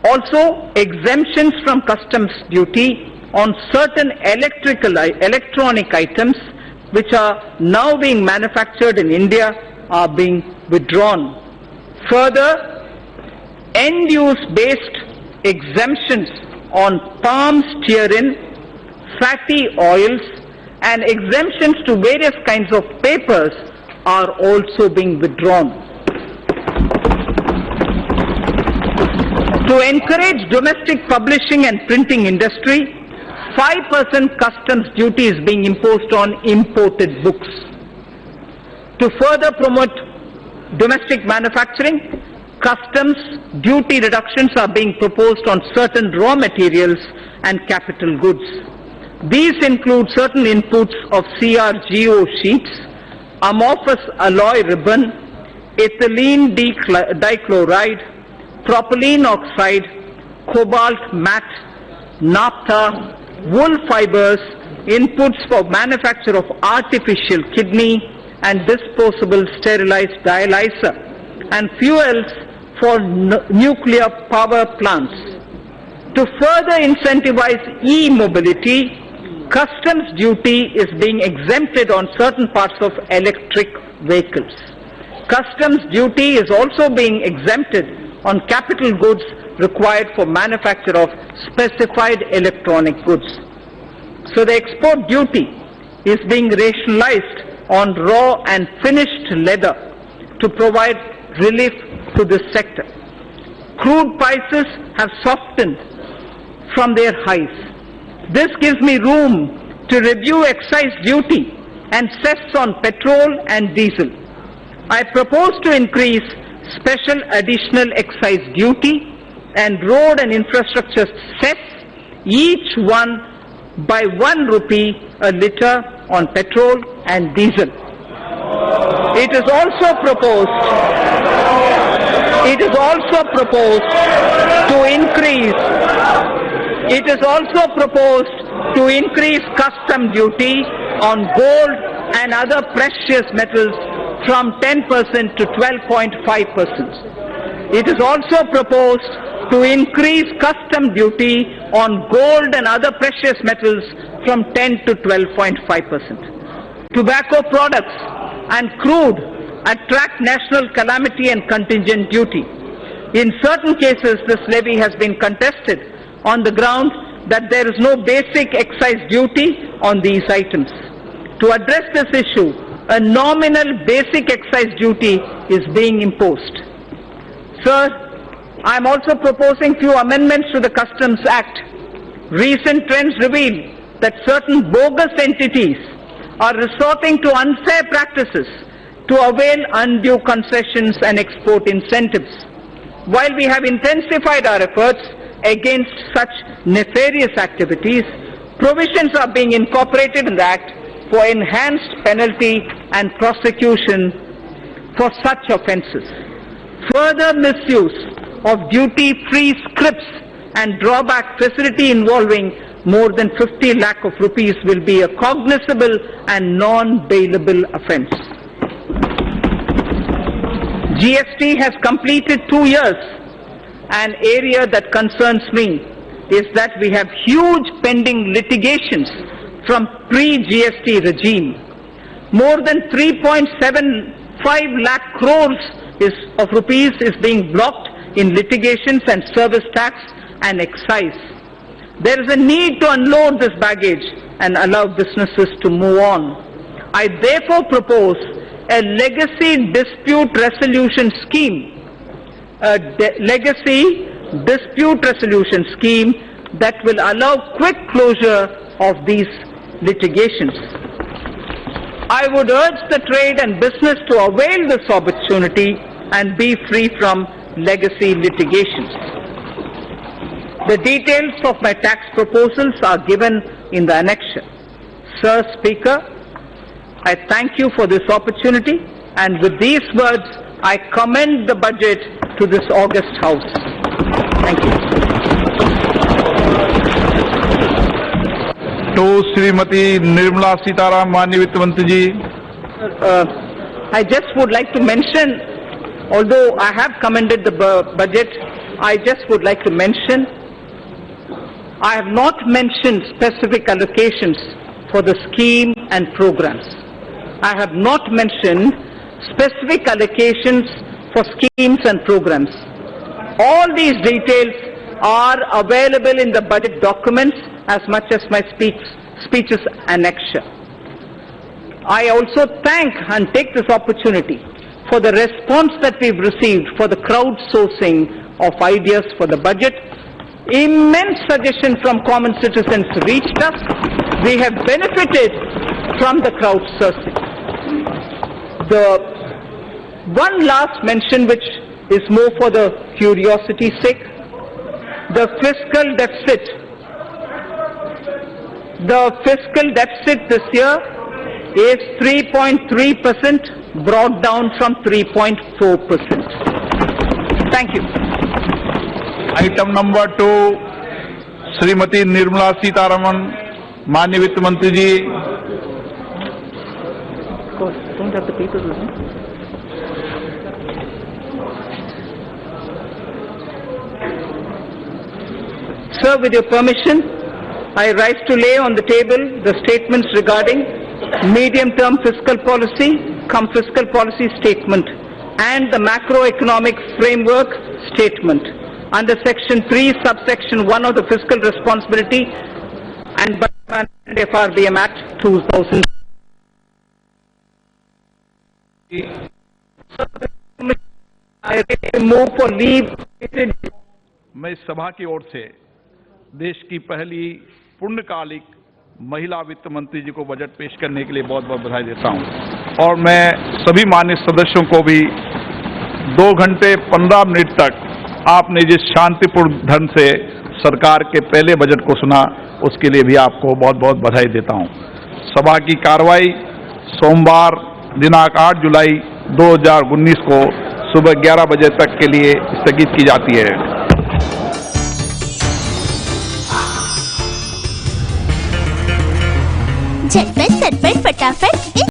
Also, exemptions from customs duty on certain electronic items which are now being manufactured in India are being withdrawn. Further, end-use based exemptions on palm stearin, fatty oils, and exemptions to various kinds of papers are also being withdrawn. To encourage domestic publishing and printing industry, 5% customs duty is being imposed on imported books. To further promote domestic manufacturing, customs duty reductions are being proposed on certain raw materials and capital goods. These include certain inputs of CRGO sheets, amorphous alloy ribbon, ethylene dichloride, propylene oxide, cobalt matte, naphtha, wool fibers, inputs for manufacture of artificial kidney and disposable sterilized dialyzer, and fuels for nuclear power plants. To further incentivize e-mobility, customs duty is being exempted on certain parts of electric vehicles. Customs duty is also being exempted on capital goods required for manufacture of specified electronic goods. So the export duty is being rationalized on raw and finished leather to provide relief to this sector. Crude prices have softened from their highs. This gives me room to review excise duty and cess on petrol and diesel. I propose to increase special additional excise duty and road and infrastructure cess, each one by 1 rupee a litre on petrol and diesel. It is also proposed to increase custom duty on gold and other precious metals from 10% to 12.5%. It is also proposed to increase custom duty on gold and other precious metals from 10 to 12.5%. Tobacco products and crude attract national calamity and contingent duty. In certain cases, this levy has been contested on the ground that there is no basic excise duty on these items. To address this issue, a nominal basic excise duty is being imposed. Sir, I am also proposing few amendments to the Customs Act. Recent trends reveal that certain bogus entities are resorting to unfair practices to avail undue concessions and export incentives. While we have intensified our efforts against such nefarious activities, provisions are being incorporated in the Act for enhanced penalty and prosecution for such offences. Further misuse of duty-free scrips and drawback facility involving more than 50 lakh of rupees will be a cognizable and non-bailable offence. GST has completed 2 years. An area that concerns me is that we have huge pending litigations from pre-GST regime. More than 3.75 lakh crores of rupees is being blocked in litigations and service tax and excise. There is a need to unload this baggage and allow businesses to move on. I therefore propose a legacy dispute resolution scheme, that will allow quick closure of these litigations. I would urge the trade and business to avail this opportunity and be free from legacy litigations. The details of my tax proposals are given in the annexure. Sir Speaker, I thank you for this opportunity, and with these words, I commend the budget to this august House. Thank you.
तो श्रीमती निर्मला सीतारामन माननीय वित्त मंत्री जी.
I just would like to mention, although I have commended the budget, I just would like to mention, I have not mentioned specific allocations for the scheme and programs. I have not mentioned specific allocations for schemes and programs. All these details are available in the budget documents as much as my speech's annexure. I also thank and take this opportunity for the response that we've received for the crowdsourcing of ideas for the budget. Immense suggestions from common citizens reached us. We have benefited from the crowdsourcing. The one last mention, which is more for the curiosity's sake, the fiscal deficit. The fiscal deficit this year is 3.3%, brought down from 3.4%. Thank you.
Item number 2 Shrimati Nirmala Sitharaman माननीय वित्त मंत्री जी.
Don't have the papers with me. Sir, with your permission, I rise to lay on the table the statements regarding medium-term fiscal policy, fiscal policy statement, and the macroeconomic framework statement under Section 3, subsection 1 of the Fiscal Responsibility and Budget FRBM Act 2000. I move for leave.
मैं इस सभा की ओर से देश की पहली पूर्णकालिक महिला वित्त मंत्री जी को बजट पेश करने के लिए बहुत बहुत बधाई देता हूं, और मैं सभी माननीय सदस्यों को भी 2 घंटे 15 मिनट तक आपने जिस शांतिपूर्ण ढंग से सरकार के पहले बजट को सुना, उसके लिए भी आपको बहुत बहुत बधाई देता हूं। सभा की कार्रवाई सोमवार दिनांक 8 जुलाई 2019 को सुबह 11 बजे तक के लिए स्थगित की जाती है।
झटपट फटाफट